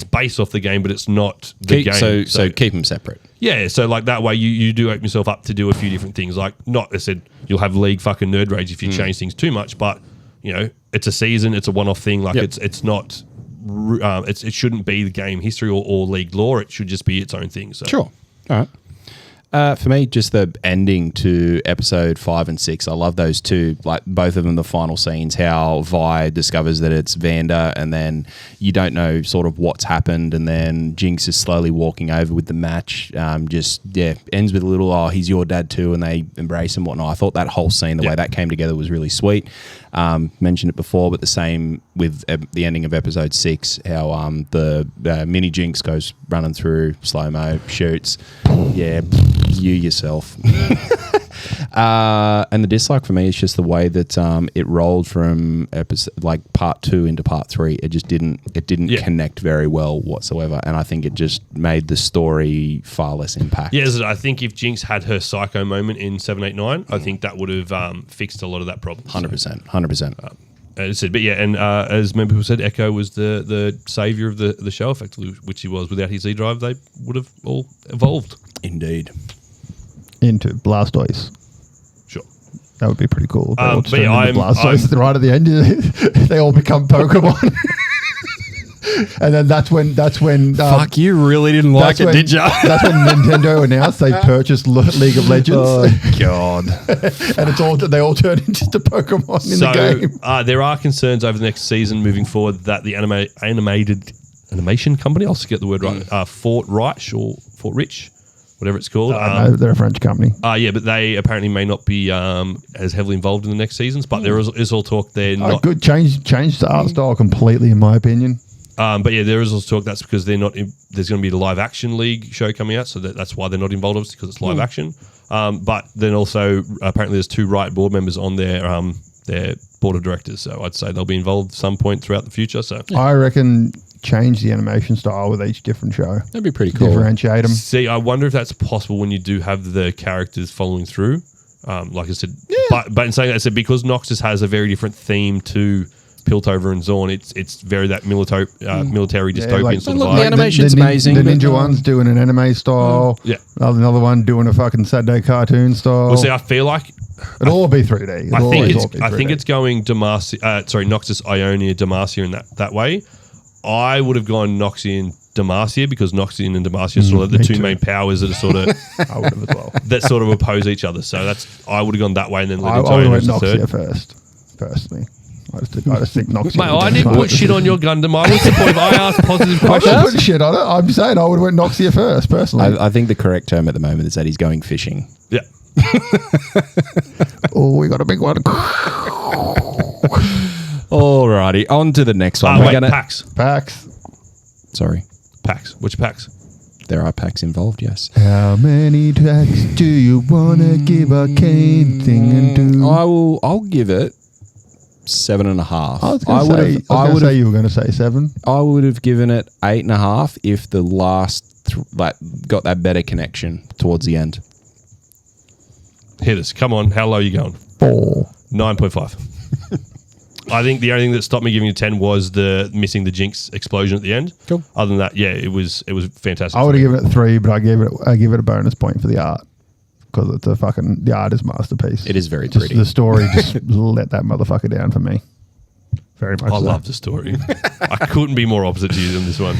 based off the game, but it's not the game. So keep them separate. Yeah, so like that way you do open yourself up to do a few different things. Like, not, I said, you'll have league fucking nerd rage if you change things too much, but you know, it's a season, it's a one-off thing. Like it's not, it shouldn't be the game history or league lore. It should just be its own thing. So. Sure. All right. For me, just the ending to episode 5 and 6. I love those two, like both of them, the final scenes, how Vi discovers that it's Vander, and then you don't know sort of what's happened, and then Jinx is slowly walking over with the match. Ends with a little, oh, he's your dad too, and they embrace and whatnot. I thought that whole scene, the way that came together was really sweet. Mentioned it before, but the same with the ending of episode 6, how the mini Jinx goes running through slow-mo, shoots. Yeah, you yourself. And the dislike for me is just the way that it rolled from episode, like part 2 into part 3. It just didn't connect very well whatsoever, and I think it just made the story far less impact. Yes, I think if Jinx had her psycho moment in 7, 8, 9, I think that would have fixed a lot of that problem. 100%. As I said, but yeah, and as many people said, Echo was the savior of the show, effectively, which he was. Without his E-Drive, they would have all evolved. Indeed. Into Blastoise. Sure. That would be pretty cool. But yeah, Blastoise right at the end, they all become Pokemon. And then that's when fuck, you really didn't like it, did ya? That's when Nintendo announced they purchased League of Legends. Oh god! And they all turn into just a Pokemon in the game. There are concerns over the next season moving forward that the animation company, I'll get the word right, Fort Rich, whatever it's called. No, they're a French company. Yeah, but they apparently may not be as heavily involved in the next seasons. But there is all talk they're not. Good change the art style completely, in my opinion. But yeah, there is also talk that's because they're not. There's going to be the live action league show coming out, so that's why they're not involved, obviously, because it's live action. But then also apparently there's 2 Riot board members on their board of directors, so I'd say they'll be involved at some point throughout the future. So I reckon change the animation style with each different show. That'd be pretty cool. Differentiate them. See, I wonder if that's possible when you do have the characters following through. Like I said, but in saying that, I said because Noxus has a very different theme to Piltover and Zorn, it's very that military dystopian sort of vibe. The animation's amazing. The ninja one's doing an anime style. Yeah. Another one doing a fucking Saturday cartoon style. Well, see, I feel like it'll all be 3D. I think it's going Noxus, Ionia, Demacia in that way. I would have gone Noxian, Demacia, because Noxian and Demacia are sort of the two main powers that are sort of I would have as well. that sort of oppose each other. So I would have gone that way and then I would have went Noxia first, personally. I just think Noxia. Mate, I didn't put shit on your Gundam. I was supportive. I asked positive questions. I put shit on it. I'm saying I would have went Noxia first, personally. I think the correct term at the moment is that he's going fishing. Yeah. Oh, we got a big one. Alrighty, on to the next one. Packs. Sorry. Packs. Which packs? There are packs involved, yes. How many packs do you want to give Arcane thing and do? I'll give it 7.5. I was going to say you were going to say 7. I would have given it 8.5 if the last got that better connection towards the end. Hit us. Come on. How low are you going? 4. 9.5. I think the only thing that stopped me giving you 10 was missing the Jinx explosion at the end. Cool. Other than that, yeah, it was fantastic. I would have given it 3, but I give it a bonus point for the art. Because the art is masterpiece. It is very pretty. The story just let that motherfucker down for me. Very much. I love the story. I couldn't be more opposite to you than this one.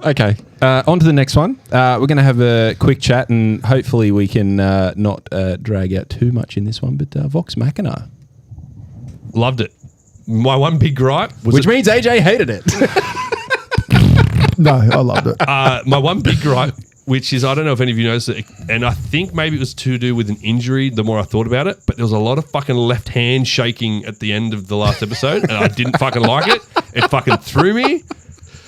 Okay. On to the next one. We're going to have a quick chat, and hopefully we can not drag out too much in this one. But Vox Machina. Loved it. My one big gripe was Which means AJ hated it. No, I loved it. my one big gripe, which is I don't know if any of you noticed it, and I think maybe it was to do with an injury. The more I thought about it, but there was a lot of fucking left hand shaking at the end of the last episode, and I didn't fucking like it. It fucking threw me.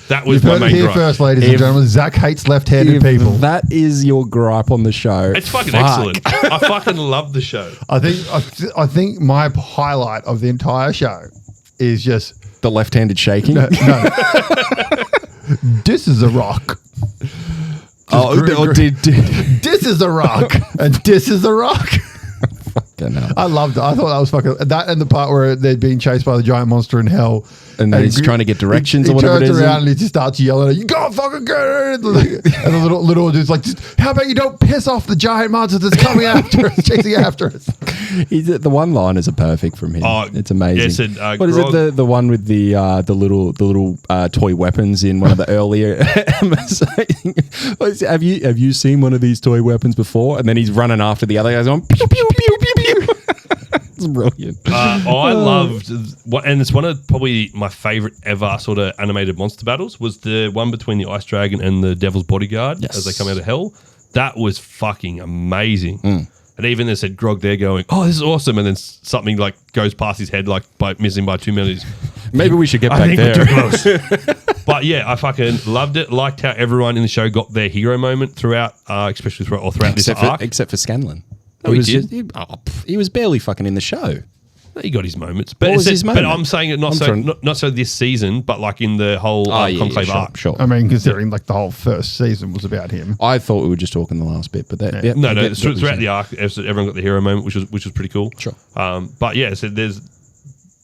That was You've my heard it main here gripe. first, ladies and gentlemen. Zach hates left-handed people. That is your gripe on the show. It's fucking Fuck. excellent. I fucking love the show. I think my highlight of the entire show is just The left-handed shaking. no. This is a rock. Did This is a rock, and this is a rock. fucking hell. I loved it. I thought that was fucking that, and the part where they're being chased by the giant monster in hell, And then he's trying to get directions he or whatever it turns is. around and he just starts yelling, "You gotta fucking get it!" And the little dude's like, "How about you don't piss off the giant monster that's coming after us, chasing after us?" The one-liners are perfect from him. Oh, it's amazing. yeah, What is it? The one with the little toy weapons in one of the earlier. Have you seen one of these toy weapons before? And then he's running after the other guys on pew pew pew pew pew. It's brilliant. I loved and it's one of probably my favorite ever sort of animated monster battles was the one between the ice dragon and the devil's bodyguard as they come out of hell. That was fucking amazing. And even they said Grog there going, "Oh, this is awesome," and then something like goes past his head like by missing by 2 minutes. Maybe we should get back there. We're too close. But yeah, I fucking loved it. Liked how everyone in the show got their hero moment throughout, especially throughout this arc. Except for Scanlan. No, he did. He was barely fucking in the show. He got his moments, but What was his moment? But I'm saying it not so this season, but like in the whole Conclave arc. Sure. I mean, considering like the whole first season was about him. I thought we were just talking the last bit, but that No, throughout the arc, everyone got the hero moment, which was pretty cool. Sure. But yeah, so there's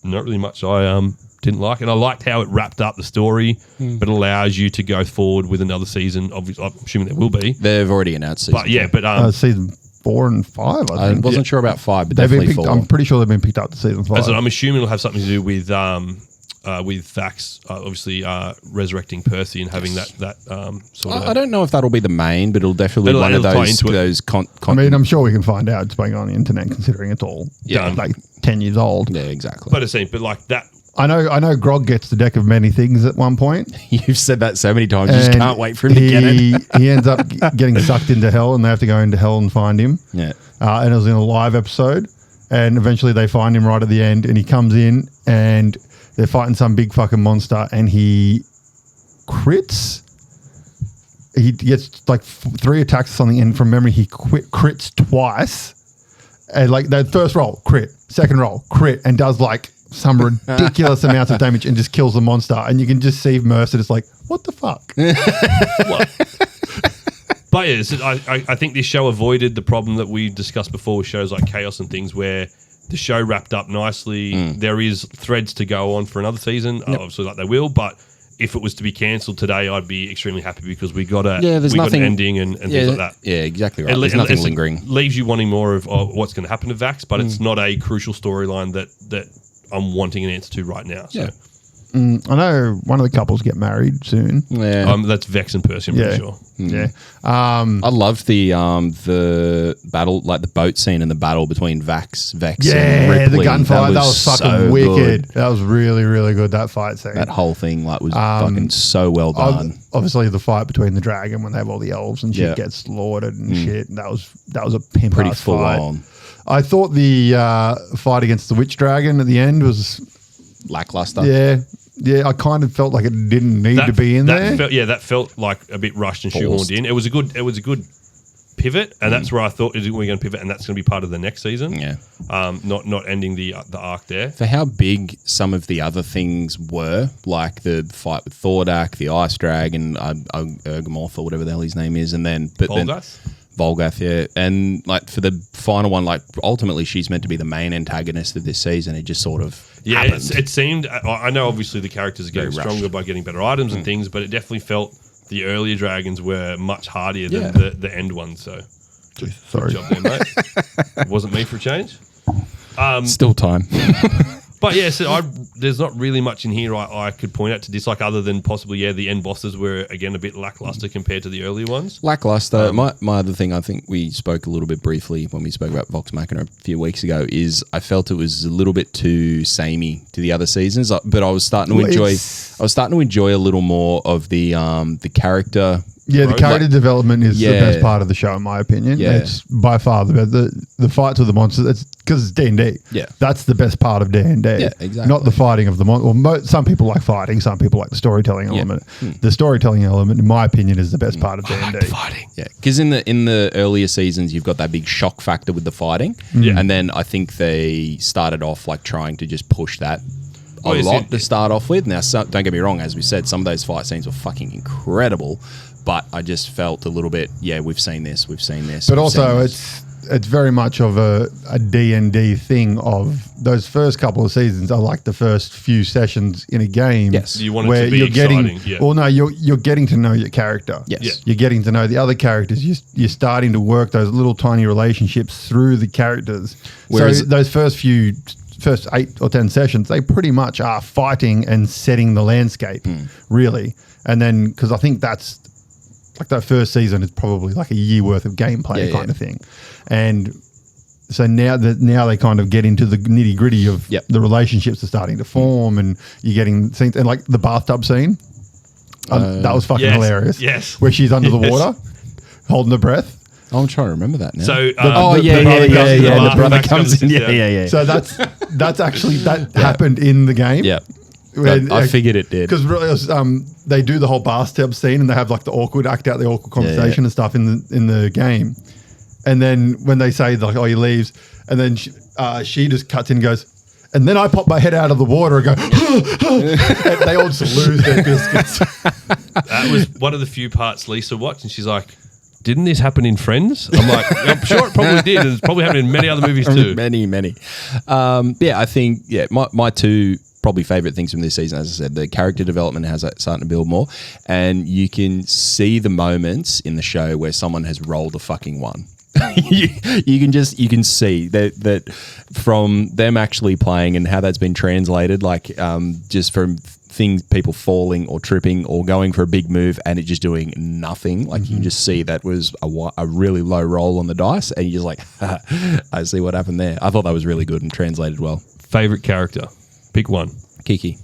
not really much I didn't like, and I liked how it wrapped up the story, but allows you to go forward with another season. Obviously, I'm assuming there will be. They've already announced season. But yeah, but Season 4 and 5. I wasn't sure about 5, but They've been definitely 4. I'm pretty sure they've been picked up to season 5. I'm assuming it'll have something to do with Vax, obviously resurrecting Percy and having that sort of. I don't know if that'll be the main, but it'll definitely be one of those. I mean, I'm sure we can find out just going on the internet, considering it's all like 10 years old. Yeah, exactly. But like that. I know Grog gets the deck of many things at one point. You've said that so many times, you just can't wait for him to get it. He ends up getting sucked into hell, and they have to go into hell and find him. Yeah. And it was in a live episode, and eventually they find him right at the end, and he comes in, and they're fighting some big fucking monster, and he crits. He gets like 3 attacks or something, and from memory, he crits twice. And like that first roll, crit. Second roll, crit, and does like some ridiculous amounts of damage and just kills the monster. And you can just see Mercer just like, what the fuck? But yeah, I think this show avoided the problem that we discussed before with shows like Chaos and things where the show wrapped up nicely. There is threads to go on for another season, obviously like they will, but if it was to be cancelled today, I'd be extremely happy because we got an ending and things like that. Yeah, exactly right. There's nothing lingering. Leaves you wanting more of what's going to happen to Vax, but it's not a crucial storyline that I'm wanting an answer to right now. So. Yeah. I know one of the couples get married soon. Yeah. That's Vex and Percy, I'm pretty sure. Yeah. I loved the battle, like the boat scene and the battle between Vex and Ripley. The gunfight. That was fucking so wicked. good. That was really, really good, that fight scene. That whole thing was fucking so well done. Obviously, the fight between the dragon when they have all the elves and shit gets slaughtered and shit. And that was a pimp Pretty ass full fight. on. I thought the fight against the witch dragon at the end was Lackluster. Yeah, I kind of felt like it didn't need to be in there. That felt like a bit rushed and shoehorned in. It was a good pivot, and that's where I thought we're going to pivot, and that's going to be part of the next season. Yeah, not ending the arc there. For how big some of the other things were, like the fight with Thordak, the ice dragon, Ergomoth or whatever the hell his name is, and then Volgath, yeah. And like for the final one, like ultimately she's meant to be the main antagonist of this season. It just sort of happened. It seemed, I know obviously the characters are getting stronger by getting better items and things, but it definitely felt the earlier dragons were much hardier than the end ones. So Sorry. good job there, mate. It wasn't me for a change. Still time. But yeah, so there's not really much in here I could point out to dislike other than possibly, the end bosses were, again, a bit lackluster compared to the earlier ones. Lackluster. My other thing, I think we spoke a little bit briefly when we spoke about Vox Machina a few weeks ago, is I felt it was a little bit too samey to the other seasons, but I was starting to enjoy a little more of the character. Yeah, the character development is the best part of the show, in my opinion. Yeah. It's by far the best. The fights with the monsters, it's because it's D&D. Yeah. That's the best part of D&D. Yeah, exactly. Not the fighting of the monsters. Well, some people like fighting, some people like the storytelling element. The storytelling element, in my opinion, is the best part of D&D. I like the fighting. Yeah, because in the earlier seasons, you've got that big shock factor with the fighting. Yeah. And then I think they started off like trying to just push that a lot to start off with. Now, don't get me wrong, as we said, some of those fight scenes were fucking incredible. But I just felt a little bit, we've seen this. But also, it's very much of a D&D thing of those first couple of seasons are like the first few sessions in a game. Yes. You want it to be exciting. Well, no, you're getting to know your character. Yes. Yeah. You're getting to know the other characters. You're starting to work those little tiny relationships through the characters. Whereas so those first 8 or 10 sessions, they pretty much are fighting and setting the landscape, really. And then, because I think that's, like that first season is probably like a year worth of gameplay kind of thing. And so now they kind of get into the nitty gritty of the relationships are starting to form and you're getting things. And like the bathtub scene, that was fucking hilarious. Yes. Where she's under the water, holding her breath. I'm trying to remember that now. So, the brother comes in. Yeah. So that's actually, that happened in the game. Yeah. I figured it did. Because really, they do the whole bathtub scene and they have like the awkward conversation and stuff in the game. And then when they say like, he leaves, and then she just cuts in and goes, and then I pop my head out of the water and go, and they all just lose their biscuits. That was one of the few parts Lisa watched, and she's like, didn't this happen in Friends? I'm like, I'm sure it probably did, and it's probably happened in many other movies too. Many. I think, my two probably favorite things from this season, as I said, the character development has starting to build more, and you can see the moments in the show where someone has rolled a fucking one. you can see that from them actually playing and how that's been translated, like just from people falling or tripping or going for a big move and it just doing nothing. Like you can just see that was a really low roll on the dice, and you're just like, I see what happened there. I thought that was really good and translated well. Favorite character? Pick one. Kiki.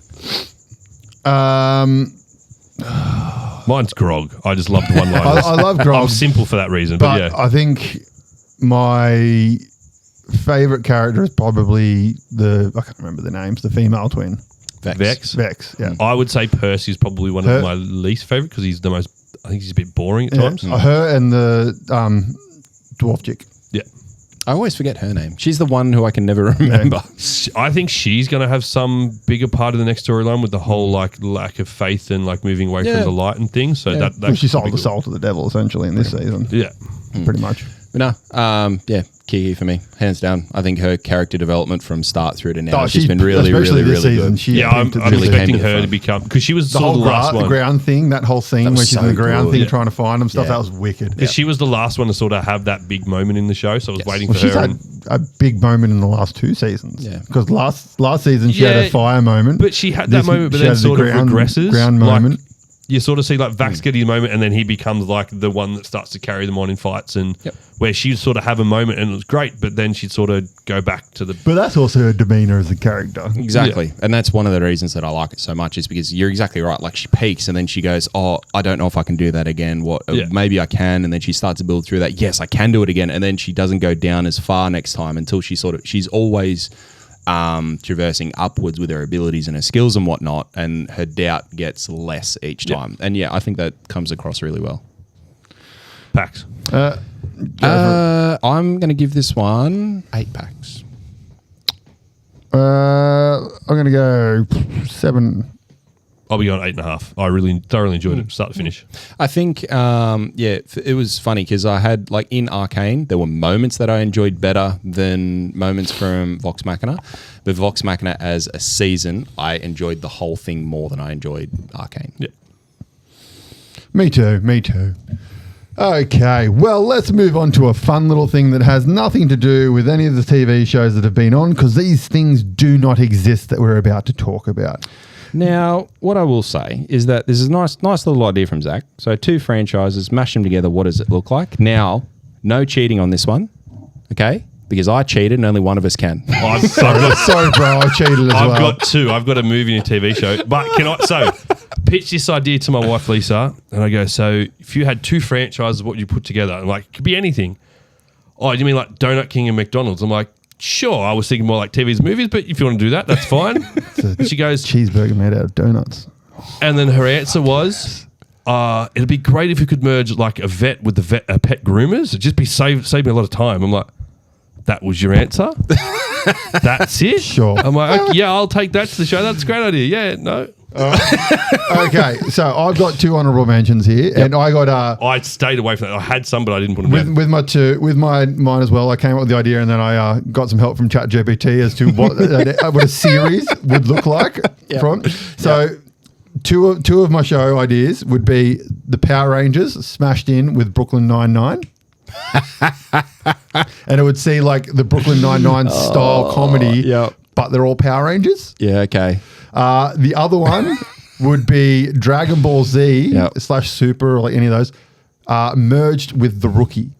Mine's Grog. I just love the one-liners. I love Grog. I'm simple for that reason, but yeah. I think my favorite character is probably I can't remember the names, the female twin. Vex. Yeah. I would say Percy's probably one of my least favorite because he's I think he's a bit boring at times. Her and the dwarf chick. Yeah. I always forget her name. She's the one who I can never remember. I think she's going to have some bigger part of the next storyline with the whole like lack of faith and like moving away from the light and things. So that she sold the soul to the devil essentially in this season. Yeah, pretty much. But no, Kiki for me, hands down. I think her character development from start through to now has just been really, really, really good. I'm expecting her to become, because she was the whole last one. The ground thing, that whole scene where she's in the ground thing trying to find them stuff, that was wicked. Because she was the last one to sort of have that big moment in the show, so I was waiting for her. She's had a big moment in the last 2 seasons. Yeah, because last season she had a fire moment, but she had that moment, but then sort of regresses. Ground moment. You sort of see like Vax get his moment, and then he becomes like the one that starts to carry them on in fights, and where she'd sort of have a moment and it was great, but then she'd sort of go back to the. But that's also her demeanor as a character. Exactly, and that's one of the reasons that I like it so much is because you're exactly right. Like she peaks and then she goes, "Oh, I don't know if I can do that again. Maybe I can," and then she starts to build through that. Yes, I can do it again, and then she doesn't go down as far next time until she's always traversing upwards with her abilities and her skills and whatnot, and her doubt gets less each time. And I think that comes across really well. Packs. I'm going to give this one 8 packs. I'm going to go 7. I'll be on 8.5. I really thoroughly enjoyed it, start to finish. I think, it was funny because I had, like, in Arcane, there were moments that I enjoyed better than moments from Vox Machina. But Vox Machina as a season, I enjoyed the whole thing more than I enjoyed Arcane. Yeah. Me too. Okay, well, let's move on to a fun little thing that has nothing to do with any of the TV shows that have been on, because these things do not exist that we're about to talk about. Now, what I will say is that this is a nice little idea from Zach. So 2 franchises, mash them together. What does it look like? Now, no cheating on this one, okay? Because I cheated and only one of us can. I'm Sorry, bro, I cheated as well. I've got 2. I've got a movie and a TV show. But pitch this idea to my wife, Lisa, and I go, so if you had 2 franchises, what would you put together? I'm like, it could be anything. Oh, do you mean like Donut King and McDonald's? I'm like, sure. I was thinking more like TVs, movies, but if you want to do that, that's fine. She goes, cheeseburger made out of donuts. And then her answer was, it'd be great if you could merge like a vet with a pet groomers. It'd just be save me a lot of time. I'm like, that was your answer? That's it? Sure. I'm like, okay, yeah, I'll take that to the show. That's a great idea. Yeah, no. Okay, so I've got 2 honourable mentions here, and I got I stayed away from that. I had some, but I didn't put them down. with mine as well. I came up with the idea, and then I got some help from ChatGPT as to what a series would look like. So 2 of my show ideas would be the Power Rangers smashed in with Brooklyn Nine-Nine. And it would see like the Brooklyn Nine-Nine style comedy, but they're all Power Rangers. Yeah, okay. The other one would be Dragon Ball Z / Super, or like any of those, merged with The Rookie,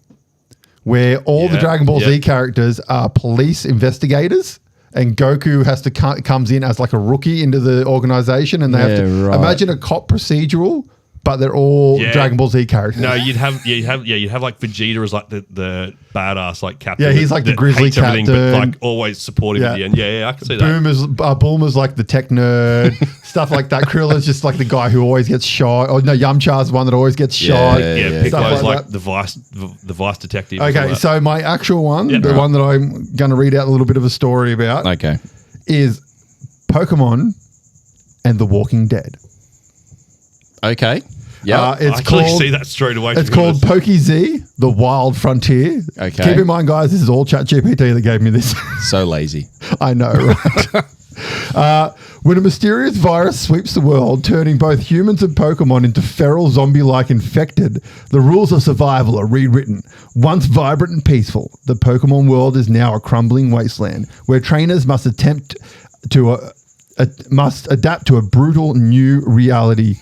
where all the Dragon Ball Z characters are police investigators, and Goku has to comes in as like a rookie into the organization, and they have to imagine a cop procedural, but they're all Dragon Ball Z characters. No, you'd have like Vegeta as like the badass like captain. Yeah, he's like the grizzly captain, but like always supportive at the end. Yeah, I can see that. Bulma's like the tech nerd, stuff like that. Krilla's just like the guy who always gets shot. Or no, Yamcha's the one that always gets shot. Yeah, Piccolo's like the vice detective. Okay, so my actual one, the one that I'm going to read out a little bit of a story about, is Pokemon and The Walking Dead. Okay. Yeah, I actually see that straight away. It's called PokeZ, The Wild Frontier. Okay. Keep in mind, guys, this is all ChatGPT that gave me this. So lazy. I know, right? When a mysterious virus sweeps the world, turning both humans and Pokemon into feral zombie-like infected, the rules of survival are rewritten. Once vibrant and peaceful, the Pokemon world is now a crumbling wasteland where trainers must adapt to a brutal new reality.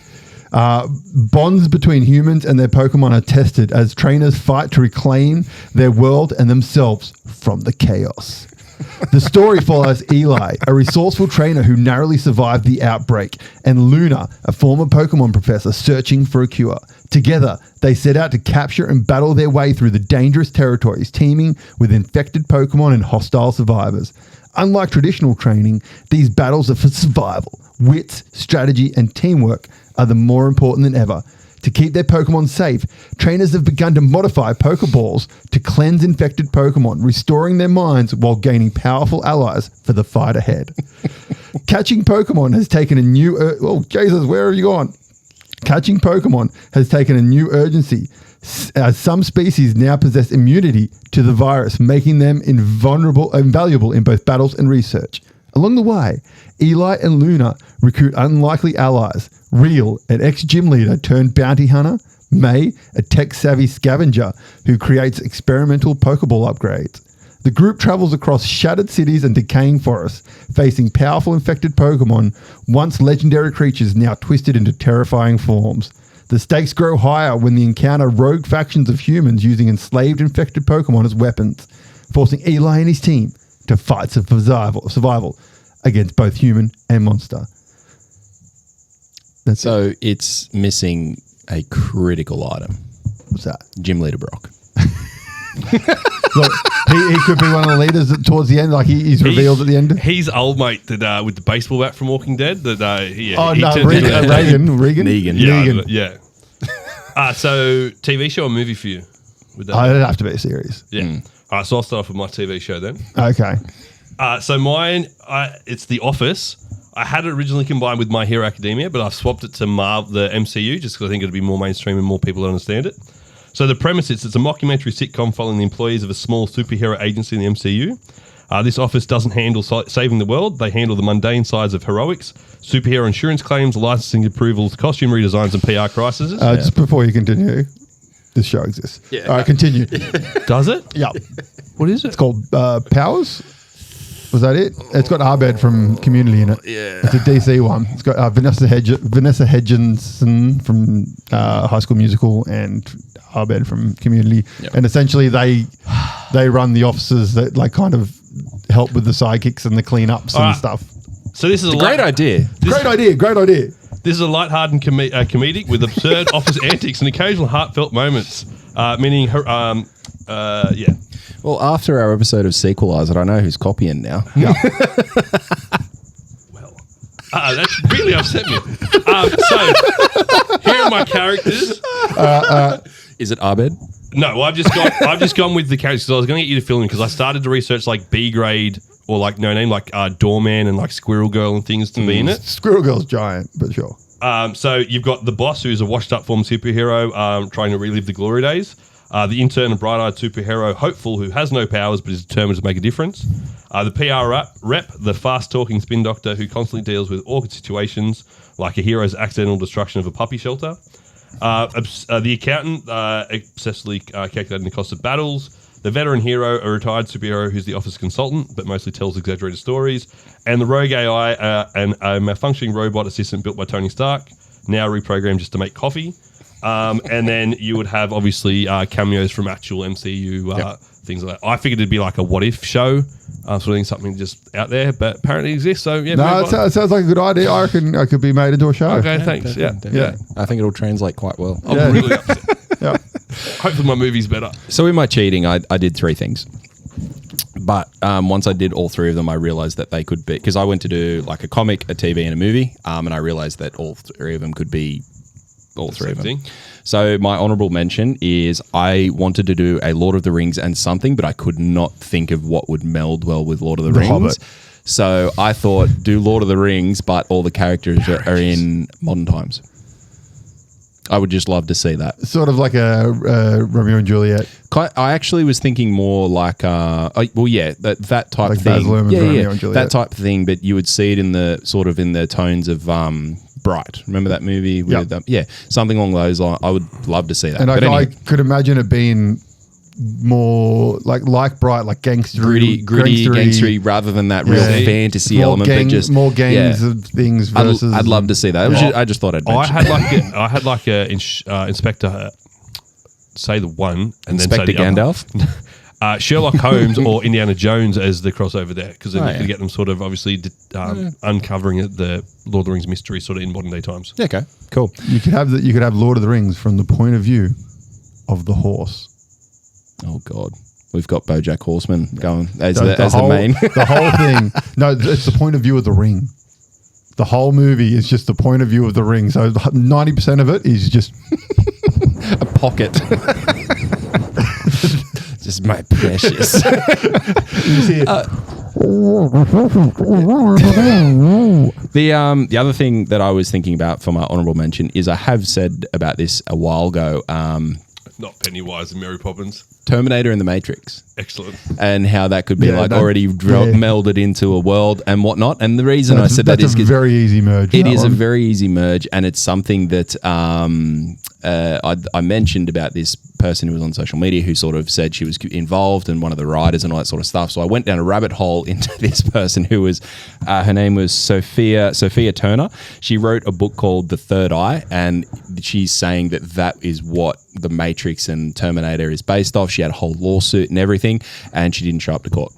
Bonds between humans and their Pokemon are tested as trainers fight to reclaim their world and themselves from the chaos. The story follows Eli, a resourceful trainer who narrowly survived the outbreak, and Luna, a former Pokemon professor searching for a cure. Together, they set out to capture and battle their way through the dangerous territories teeming with infected Pokemon and hostile survivors. Unlike traditional training, these battles are for survival. Wits, strategy, and teamwork are the more important than ever. To keep their Pokemon safe, trainers have begun to modify Pokeballs to cleanse infected Pokemon, restoring their minds while gaining powerful allies for the fight ahead. Catching Pokemon has taken a new... Jesus, where have you gone? Catching Pokemon has taken a new urgency, as some species now possess immunity to the virus, making them invaluable in both battles and research. Along the way, Eli and Luna recruit unlikely allies. Real, an ex-gym leader turned bounty hunter. May, a tech-savvy scavenger who creates experimental Pokeball upgrades. The group travels across shattered cities and decaying forests, facing powerful infected Pokemon, once legendary creatures now twisted into terrifying forms. The stakes grow higher when they encounter rogue factions of humans using enslaved infected Pokemon as weapons, forcing Eli and his team to fight for survival against both human and monster. So it's missing a critical item. What's that? Gym leader Brock. Look, he could be one of the leaders towards the end, like he's revealed at the end. He's old mate that with the baseball bat from Walking Dead. That Regan. Yeah. So TV show or movie for you? It'd have to be a series. Yeah. All right, so I'll start off with my TV show then. Okay. So mine, it's The Office. I had it originally combined with My Hero Academia, but I've swapped it to the MCU just because I think it'd be more mainstream and more people understand it. So the premise is it's a mockumentary sitcom following the employees of a small superhero agency in the MCU. This office doesn't handle saving the world. They handle the mundane sides of heroics, superhero insurance claims, licensing approvals, costume redesigns, and PR crises. Just before you continue, this show exists. Yeah. All right, continue. Does it? Yeah. What is it? It's called Powers. Was that it? It's got Abed from Community in it. Yeah. It's a DC one. It's got Vanessa Hudgenson from High School Musical and Abed from Community. Yep. And essentially they run the offices that like kind of help with the sidekicks and the cleanups and stuff. So this is a Great idea. Great idea. This is a lighthearted comedic with absurd office antics and occasional heartfelt moments. Meaning, yeah. Well, after our episode of Sequelizer, I know who's copying now. Yeah. Well, that's really upset me. So here are my characters. Is it Abed? No, I've just gone with the characters because I was going to get you to fill in because I started to research like B grade or like no name like Doorman and like Squirrel Girl and things to be in it. Squirrel Girl's giant, but sure. So you've got the boss, who's a washed-up former superhero trying to relive the glory days. The intern and bright-eyed superhero Hopeful, who has no powers but is determined to make a difference. The PR rep, the fast-talking spin doctor who constantly deals with awkward situations like a hero's accidental destruction of a puppy shelter. The accountant, obsessively calculating the cost of battles. The veteran hero, a retired superhero who's the office consultant but mostly tells exaggerated stories. And the rogue AI, and a malfunctioning robot assistant built by Tony Stark, now reprogrammed just to make coffee. And then you would have, obviously, cameos from actual MCU things like that. I figured it'd be like a what-if show, sort of thing, something just out there, but apparently it exists. So, yeah. No, it sounds like a good idea. I reckon it could be made into a show. Okay, thanks. Yeah. I think it'll translate quite well. I'm really upset. Yeah. Hopefully my movie's better. So in my cheating, I did 3 things. But once I did all 3 of them, I realized that they could be, because I went to do like a comic, a TV, and a movie, and I realized that all 3 of them could be all 3 of them. Thing. So my honorable mention is I wanted to do a Lord of the Rings and something, but I could not think of what would meld well with Lord of the Rings. Hobbit. So I thought do Lord of the Rings, but all the characters are in modern times. I would just love to see that. Sort of like a Romeo and Juliet. I actually was thinking more like, that type Like of thing. Baz Luhrmann's Romeo and Juliet. That type of thing, but you would see it in the sort of in the tones of Bright. Remember that movie? Yep. Something along those lines. I would love to see that. And But I anyway, could imagine it being more like Bright, like gritty, gangstery, rather than that real fantasy more element. Gang, but just more gangs of things versus. I'd love to see that. I just thought I'd mention. I had like a inspector say the one and Inspector then say the Gandalf. other. Sherlock Holmes or Indiana Jones as the crossover there, because then you could get them sort of obviously uncovering the Lord of the Rings mystery sort of in modern day times. Okay, cool. You could have Lord of the Rings from the point of view of the horse. Oh God, we've got BoJack Horseman going as The the main. The whole thing. No, it's the point of view of the ring. The whole movie is just the point of view of the ring. So 90% of it is just a pocket. Just my precious. you see it. The other thing that I was thinking about for my honourable mention is I have said about this a while ago. Not Pennywise and Mary Poppins. Terminator and the Matrix. Excellent. And how that could be already melded into a world and whatnot. And the reason I said that is because it's a very easy merge. It is a very easy merge, and it's something that I mentioned about this person who was on social media who sort of said she was involved in one of the writers and all that sort of stuff. So I went down a rabbit hole into this person who was, her name was Sophia Turner. She wrote a book called The Third Eye, and she's saying that is what the Matrix and Terminator is based off. She had a whole lawsuit and everything, and she didn't show up to court.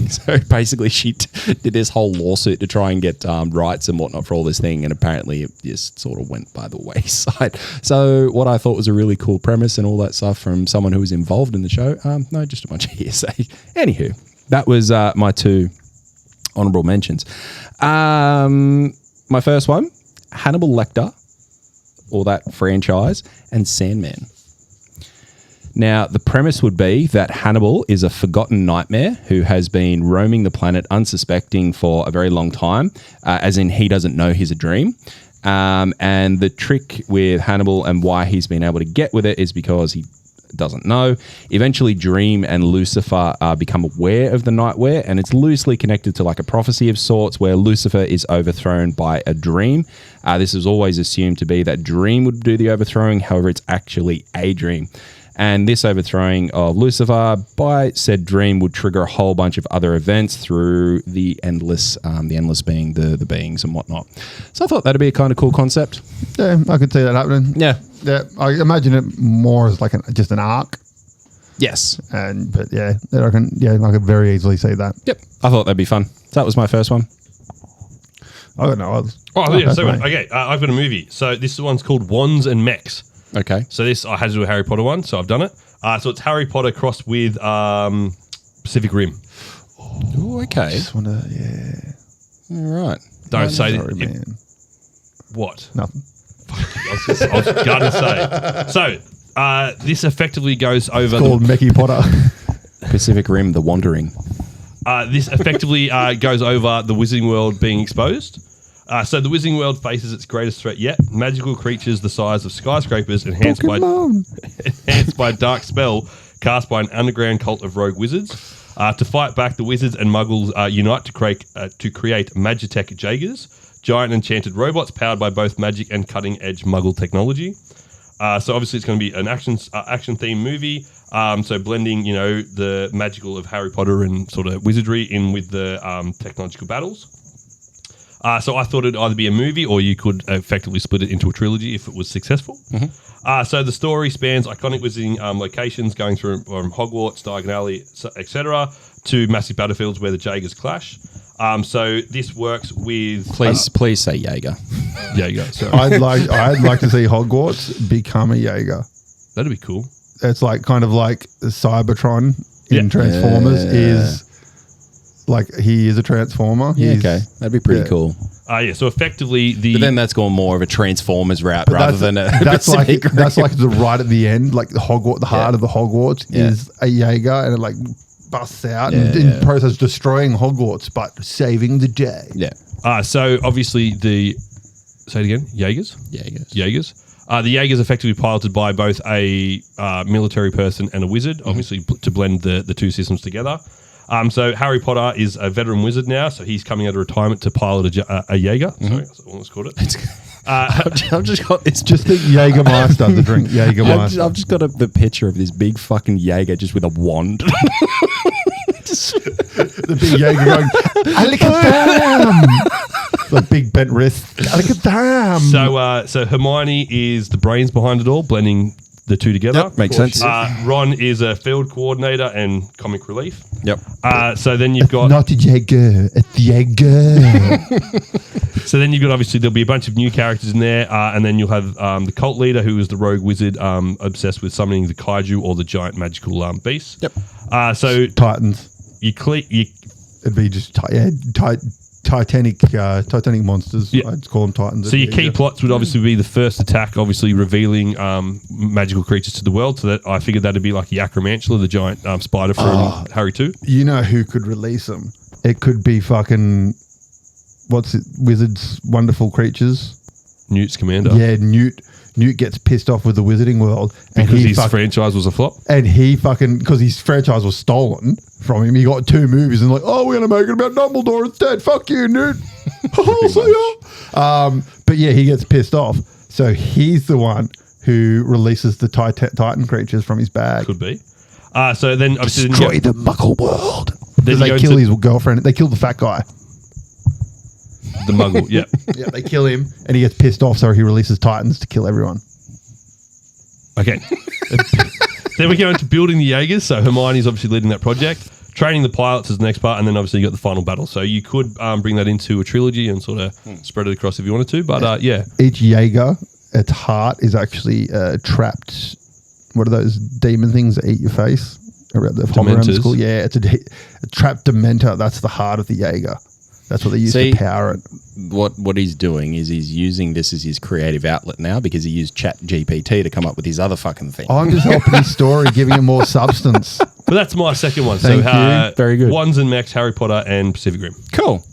So basically she did this whole lawsuit to try and get rights and whatnot for all this thing, and apparently it just sort of went by the wayside. So what I thought was a really cool premise and all that stuff from someone who was involved in the show, no, just a bunch of hearsay. Anywho, that was my 2 honourable mentions. My first one, Hannibal Lecter, or that franchise, and Sandman. Now, the premise would be that Hannibal is a forgotten nightmare who has been roaming the planet unsuspecting for a very long time, as in he doesn't know he's a dream. And the trick with Hannibal and why he's been able to get with it is because he doesn't know. Eventually, Dream and Lucifer become aware of the nightmare, and it's loosely connected to like a prophecy of sorts where Lucifer is overthrown by a dream. This is always assumed to be that Dream would do the overthrowing. However, it's actually a dream. And this overthrowing of Lucifer by said dream would trigger a whole bunch of other events through the endless being the beings and whatnot. So I thought that'd be a kind of cool concept. Yeah, I could see that happening. Yeah. Yeah, I imagine it more as like just an arc. Yes. But I could very easily see that. Yep. I thought that'd be fun. So that was my first one. I don't know. Oh, yeah. So, right. okay, I've got a movie. So this one's called Wands and Mechs. Okay. So this, I had to do a Harry Potter one, so I've done it. So it's Harry Potter crossed with Pacific Rim. Oh, okay. Just want to, All right. Don't say sorry, that. man. What? Nothing. I was going to say. So this effectively goes over. Called Mecky Potter. Pacific Rim, The Wandering. This effectively goes over the Wizarding World being exposed. So the Wizarding World faces its greatest threat yet: magical creatures the size of skyscrapers, enhanced by a dark spell cast by an underground cult of rogue wizards. To fight back, the wizards and muggles unite to create Magitech Jaegers, giant enchanted robots powered by both magic and cutting-edge muggle technology. So obviously it's going to be an action-themed movie. So blending, the magical of Harry Potter and sort of wizardry in with the technological battles. So I thought it'd either be a movie or you could effectively split it into a trilogy if it was successful. Mm-hmm. So the story spans iconic wizarding locations going through from Hogwarts, Diagon Alley, etc., to massive battlefields where the Jaegers clash. So this works with... Please say Jaeger. Jaeger, sorry. I'd like to see Hogwarts become a Jaeger. That'd be cool. It's like kind of like Cybertron in Transformers is... Like, he is a Transformer. Yeah, okay. That'd be pretty cool. So effectively But then that's gone more of a Transformers route rather than a that's like Pacific that's Rim. like the right at the end, like the heart of the Hogwarts is a Jaeger, and it like busts out and in the process destroying Hogwarts, but saving the day. Yeah. So obviously say it again, Jaegers? Jaegers. The Jaegers effectively piloted by both a military person and a wizard, obviously to blend the two systems together. So Harry Potter is a veteran wizard now, so he's coming out of retirement to pilot a Jaeger. Sorry, that's what I almost called it. I've just got this. Just think Jägermeister, the drink. Jägermeister. I've just got the picture of this big fucking Jaeger just with a wand. The big Jaeger going, Alicadam! The big bent wrist. Alicadam! So Hermione is the brains behind it all, blending the two together. Yep, makes sense. Ron is a field coordinator and comic relief. Yep. So then you've got... Not a Jaeger, a Jaeger. So then you've got, obviously, there'll be a bunch of new characters in there, and then you'll have the cult leader, who is the rogue wizard obsessed with summoning the kaiju or the giant magical beasts. Yep. So Titans. It'd be just Titanic monsters. Yeah. I'd call them Titans. So your key plots would obviously be the first attack, obviously revealing magical creatures to the world. So that I figured that'd be like the Acromantula, the giant spider from Harry 2. You know who could release them? It could be fucking Wizards Wonderful Creatures. Newt's commander. Yeah, Newt gets pissed off with the Wizarding World because his franchise was a flop. And he because his franchise was stolen from him. He got 2 movies and like, oh, we're gonna make it about Dumbledore instead. Fuck you, Newt. See ya. But yeah, he gets pissed off. So he's the one who releases the Titan creatures from his bag. Could be. So then obviously destroy the Muggle world. Then they kill his girlfriend. They kill the fat guy. The Muggle, yeah. Yeah, they kill him and he gets pissed off, so he releases Titans to kill everyone. Okay. Then we go into building the Jaegers. So Hermione's obviously leading that project. Training the pilots is the next part, and then obviously you got the final battle. So you could bring that into a trilogy and sort of spread it across if you wanted to. But yeah. Each Jaeger, its heart is actually trapped. What are those demon things that eat your face? Around the Dementors. School? Yeah, it's a trapped Dementor. That's the heart of the Jaeger. That's what they use to power it. What he's doing is he's using this as his creative outlet now because he used Chat GPT to come up with his other fucking thing. I'm just helping his story, giving it more substance. But that's my second one. Thank you. Very good. Wands and Mechs, Harry Potter, and Pacific Rim. Cool.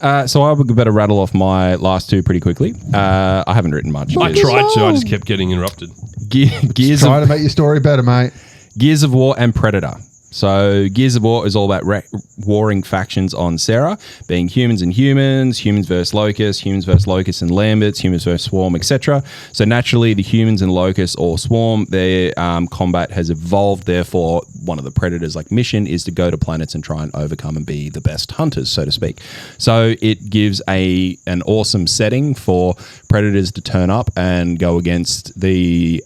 So I would better rattle off my last two pretty quickly. I haven't written much. I tried to. I just kept getting interrupted. Gears Trying to make your story better, mate. Gears of War and Predator. So Gears of War is all about warring factions on Serra, being humans and humans versus locusts and lamberts, humans versus swarm, etc. So naturally, the humans and locusts or swarm, their combat has evolved. Therefore, one of the Predators' mission is to go to planets and try and overcome and be the best hunters, so to speak. So it gives an awesome setting for Predators to turn up and go against the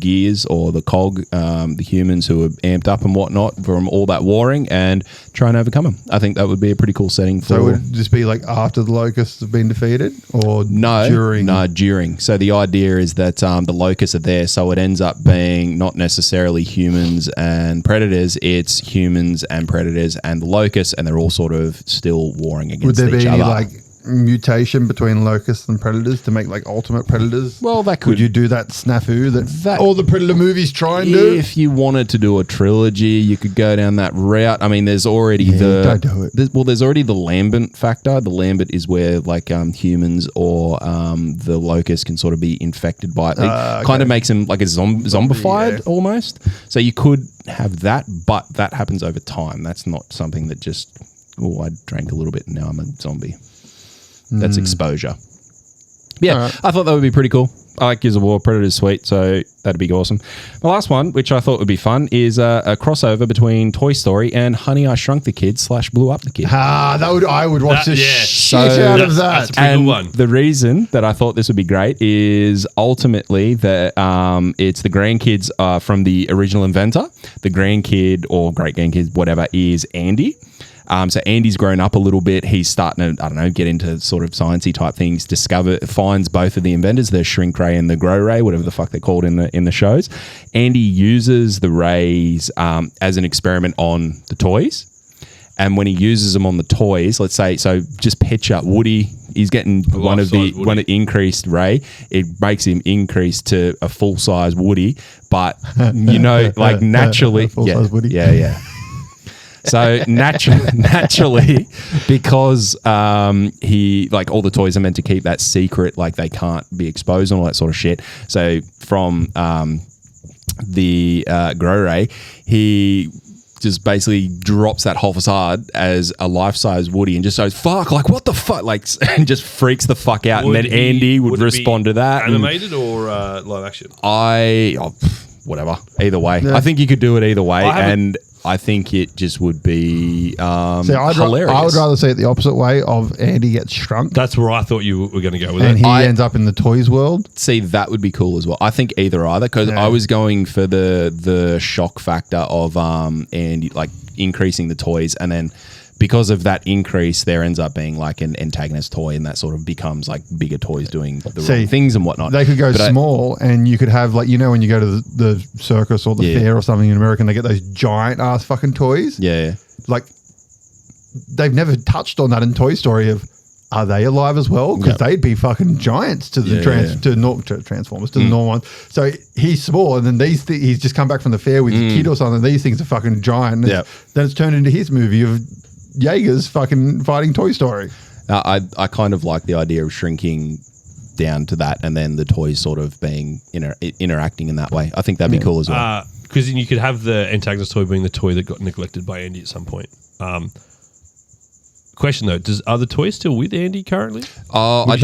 Gears or the Cog, the humans who are amped up and whatnot from all that warring, and try and overcome them. I think that would be a pretty cool setting for. So it would just be after the locusts have been defeated, or during? No, during. So the idea is that the locusts are there, so it ends up being not necessarily humans and predators. It's humans and predators and the locusts, and they're all sort of still warring against each other. Would there be any mutation between locusts and predators to make ultimate predators? Well, that could you do that snafu that all the Predator movies try and do? If you wanted to do a trilogy, you could go down that route. I mean, there's already don't do it. There's already the lambent factor. The lambent is where humans or the locust can sort of be infected by it. It kind of makes them like a zombified almost. So you could have that, but that happens over time. That's not something that just, I drank a little bit and now I'm a zombie. That's exposure. Yeah, I thought that would be pretty cool. I like Gears of War. Predator's sweet, so that'd be awesome. My last one, which I thought would be fun, is a crossover between Toy Story and Honey, I Shrunk the Kids / Blew Up the Kid. I would watch the shit out of that. That's a pretty good one. The reason that I thought this would be great is ultimately that it's the grandkids from the original inventor. The grandkid or great grandkids, whatever, is Andy. So Andy's grown up a little bit. He's starting to, get into sort of sciencey type things. Finds both of the inventors, the Shrink Ray and the Grow Ray, whatever the fuck they're called in the shows. Andy uses the rays as an experiment on the toys. And when he uses them on the toys, let's say, so just picture Woody. He's getting one of the increased ray. It makes him increase to a full size Woody, but naturally, full-size Woody. Yeah. So naturally, because he all the toys are meant to keep that secret, they can't be exposed and all that sort of shit. So from the Grow Ray, he just basically drops that whole facade as a life-size Woody and just goes, fuck, what the fuck? And just freaks the fuck out. And then Andy would respond to that. Animated or live action? Whatever. Either way. Yeah. I think you could do it either way. I think it just would be hilarious. I would rather see it the opposite way of Andy gets shrunk. That's where I thought you were going to go with it. And he ends up in the toys world. See, that would be cool as well. I think either because I was going for the shock factor of Andy increasing the toys, and then because of that increase, there ends up being an antagonist toy, and that sort of becomes bigger toys doing the wrong things and whatnot. They could go small, and you could have when you go to the circus or the fair or something in America, and they get those giant ass fucking toys. Yeah. They've never touched on that in Toy Story of, are they alive as well? Because they'd be fucking giants to the Transformers, to the normal ones. So he's small, and then he's just come back from the fair with his kid or something. These things are fucking giant. Then it's turned into his movie of Jaeger's fucking fighting Toy Story. I kind of like the idea of shrinking down to that, and then the toys sort of being interacting in that way. I think that'd be cool as well. Because you could have the antagonist toy being the toy that got neglected by Andy at some point. Question though, are the toys still with Andy currently? Would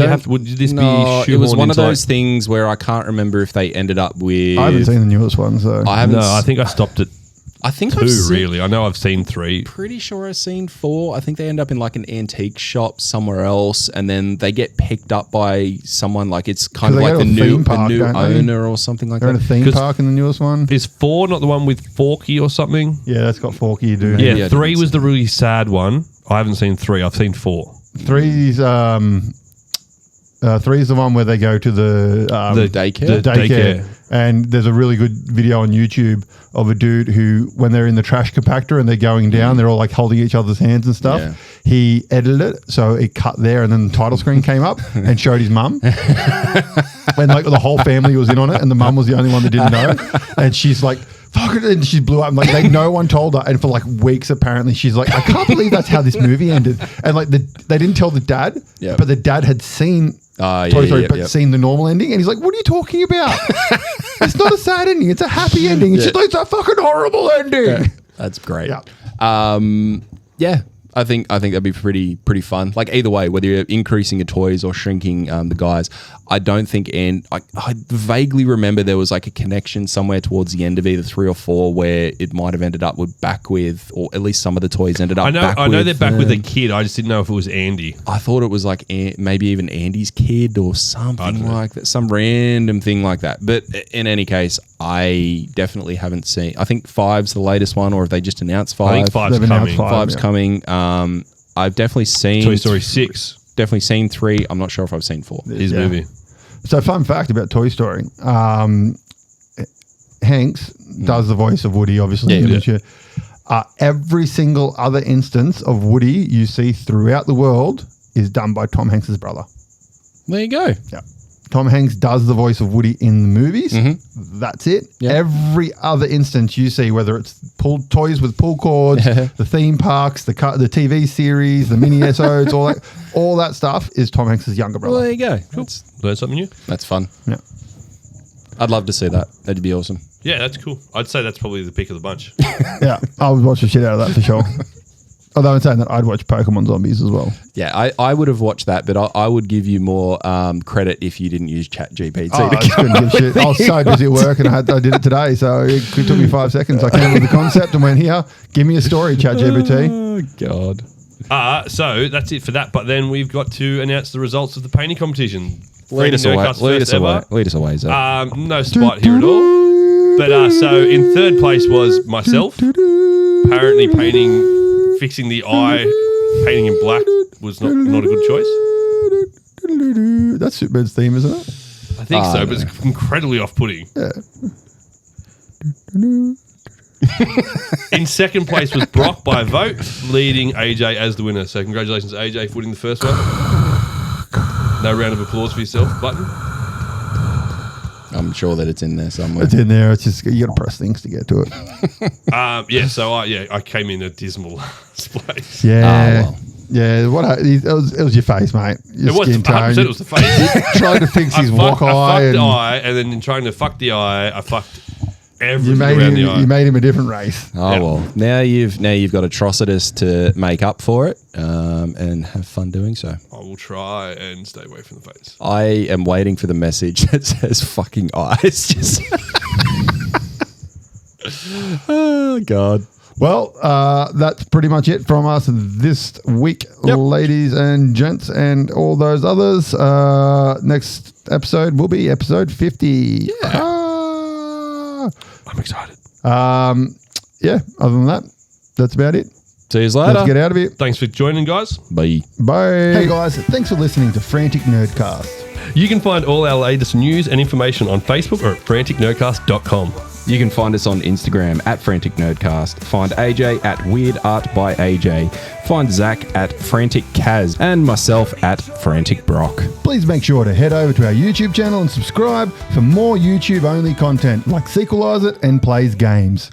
this be shoehorned? It was one of those things where I can't remember if they ended up with. I haven't seen the newest one, so I haven't. No, I think I stopped at. I think 2 really. I know I've seen 3. Pretty sure I've seen 4. I think they end up in an antique shop somewhere else, and then they get picked up by someone. It's kind of the new owner or something like They're that. They're in a theme park in the newest one. Is 4 not the one with Forky or something? Yeah, that's got Forky, dude. Yeah, 3 was the really sad one. I haven't seen 3. I've seen 4. 3's 3 is the one where they go to the daycare. The daycare. And there's a really good video on YouTube of a dude who, when they're in the trash compactor and they're going down, they're all holding each other's hands and stuff. Yeah. He edited it, so it cut there, and then the title screen came up and showed his mum. And the whole family was in on it, and the mum was the only one that didn't know. And she's fuck it. And she blew up. And no one told her. And for weeks, apparently, she's like, I can't believe that's how this movie ended. And they didn't tell the dad, but the dad had seen Toy Story, but seen the normal ending. And he's like, what are you talking about? It's not a sad ending. It's a happy ending. And she's like, it's a fucking horrible ending. Yeah. That's great. Yeah. I think that'd be pretty fun. Either way, whether you're increasing your toys or shrinking the guys, I don't think. And I vaguely remember there was a connection somewhere towards the end of either 3 or 4 where it might have ended up back with, or at least some of the toys ended up. I know they're back with a kid. I just didn't know if it was Andy. I thought it was maybe even Andy's kid or something like that, some random thing like that. But in any case, I definitely haven't seen. I think 5's the latest one, or have they just announced 5? I think 5's coming. 5's coming. I've definitely seen Toy Story 6. Definitely seen 3. I'm not sure if I've seen 4. His movie. So, fun fact about Toy Story: Hanks does the voice of Woody, obviously. Every single other instance of Woody you see throughout the world is done by Tom Hanks's brother. There you go. Yeah. Tom Hanks does the voice of Woody in the movies. Mm-hmm. That's it. Yep. Every other instance you see, whether it's toys with pull cords, the theme parks, the TV series, the mini SOs, all that stuff is Tom Hanks' younger brother. Well, there you go. Cool. Learn something new. That's fun. Yeah. I'd love to see that. That'd be awesome. Yeah, that's cool. I'd say that's probably the pick of the bunch. Yeah, I would watch the shit out of that for sure. Although in saying that, I'd watch Pokemon Zombies as well. Yeah, I would have watched that, but I would give you more credit if you didn't use ChatGPT. I was so busy at work and I did it today, so it took me 5 seconds. I came up with the concept and went, here, give me a story, ChatGPT. Oh, God. So that's it for that, but then we've got to announce the results of the painting competition. Lead us away, Zach. No spot here at all. But so in third place was myself. Apparently fixing the eye, painting in black was not a good choice. That's Superman's theme, isn't it? I think so, but it's incredibly off-putting. Yeah. In second place was Brock by vote, leading AJ as the winner. So congratulations, AJ, for winning the first one. No round of applause for yourself button. I'm sure that it's in there somewhere. It's in there. It's just you got to press things to get to it. So I came in a dismal place. Yeah. Well. Yeah, it was your face, mate. Your skin tone. 100% it was the face. Trying to fix his walk eye. I fucked the eye, and then in trying to fuck the eye, I fucked everything around the eye. You made him a different race. Well, now you've got Atrocitus to make up for it, and have fun doing so. I will try and stay away from the face. I am waiting for the message that says "fucking eyes." Just oh God. Well, that's pretty much it from us this week, ladies and gents, and all those others. Next episode will be episode 50. Yeah. I'm excited. Other than that, that's about it. See you later. Let's get out of here. Thanks for joining, guys. Bye. Hey, guys. Thanks for listening to Frantic Nerdcast. You can find all our latest news and information on Facebook or at franticnerdcast.com. You can find us on Instagram at Frantic Nerdcast. Find AJ at Weird Art by AJ. Find Zach at Frantic Kaz and myself at Frantic Brock. Please make sure to head over to our YouTube channel and subscribe for more YouTube-only content like Sequelize It and Plays Games.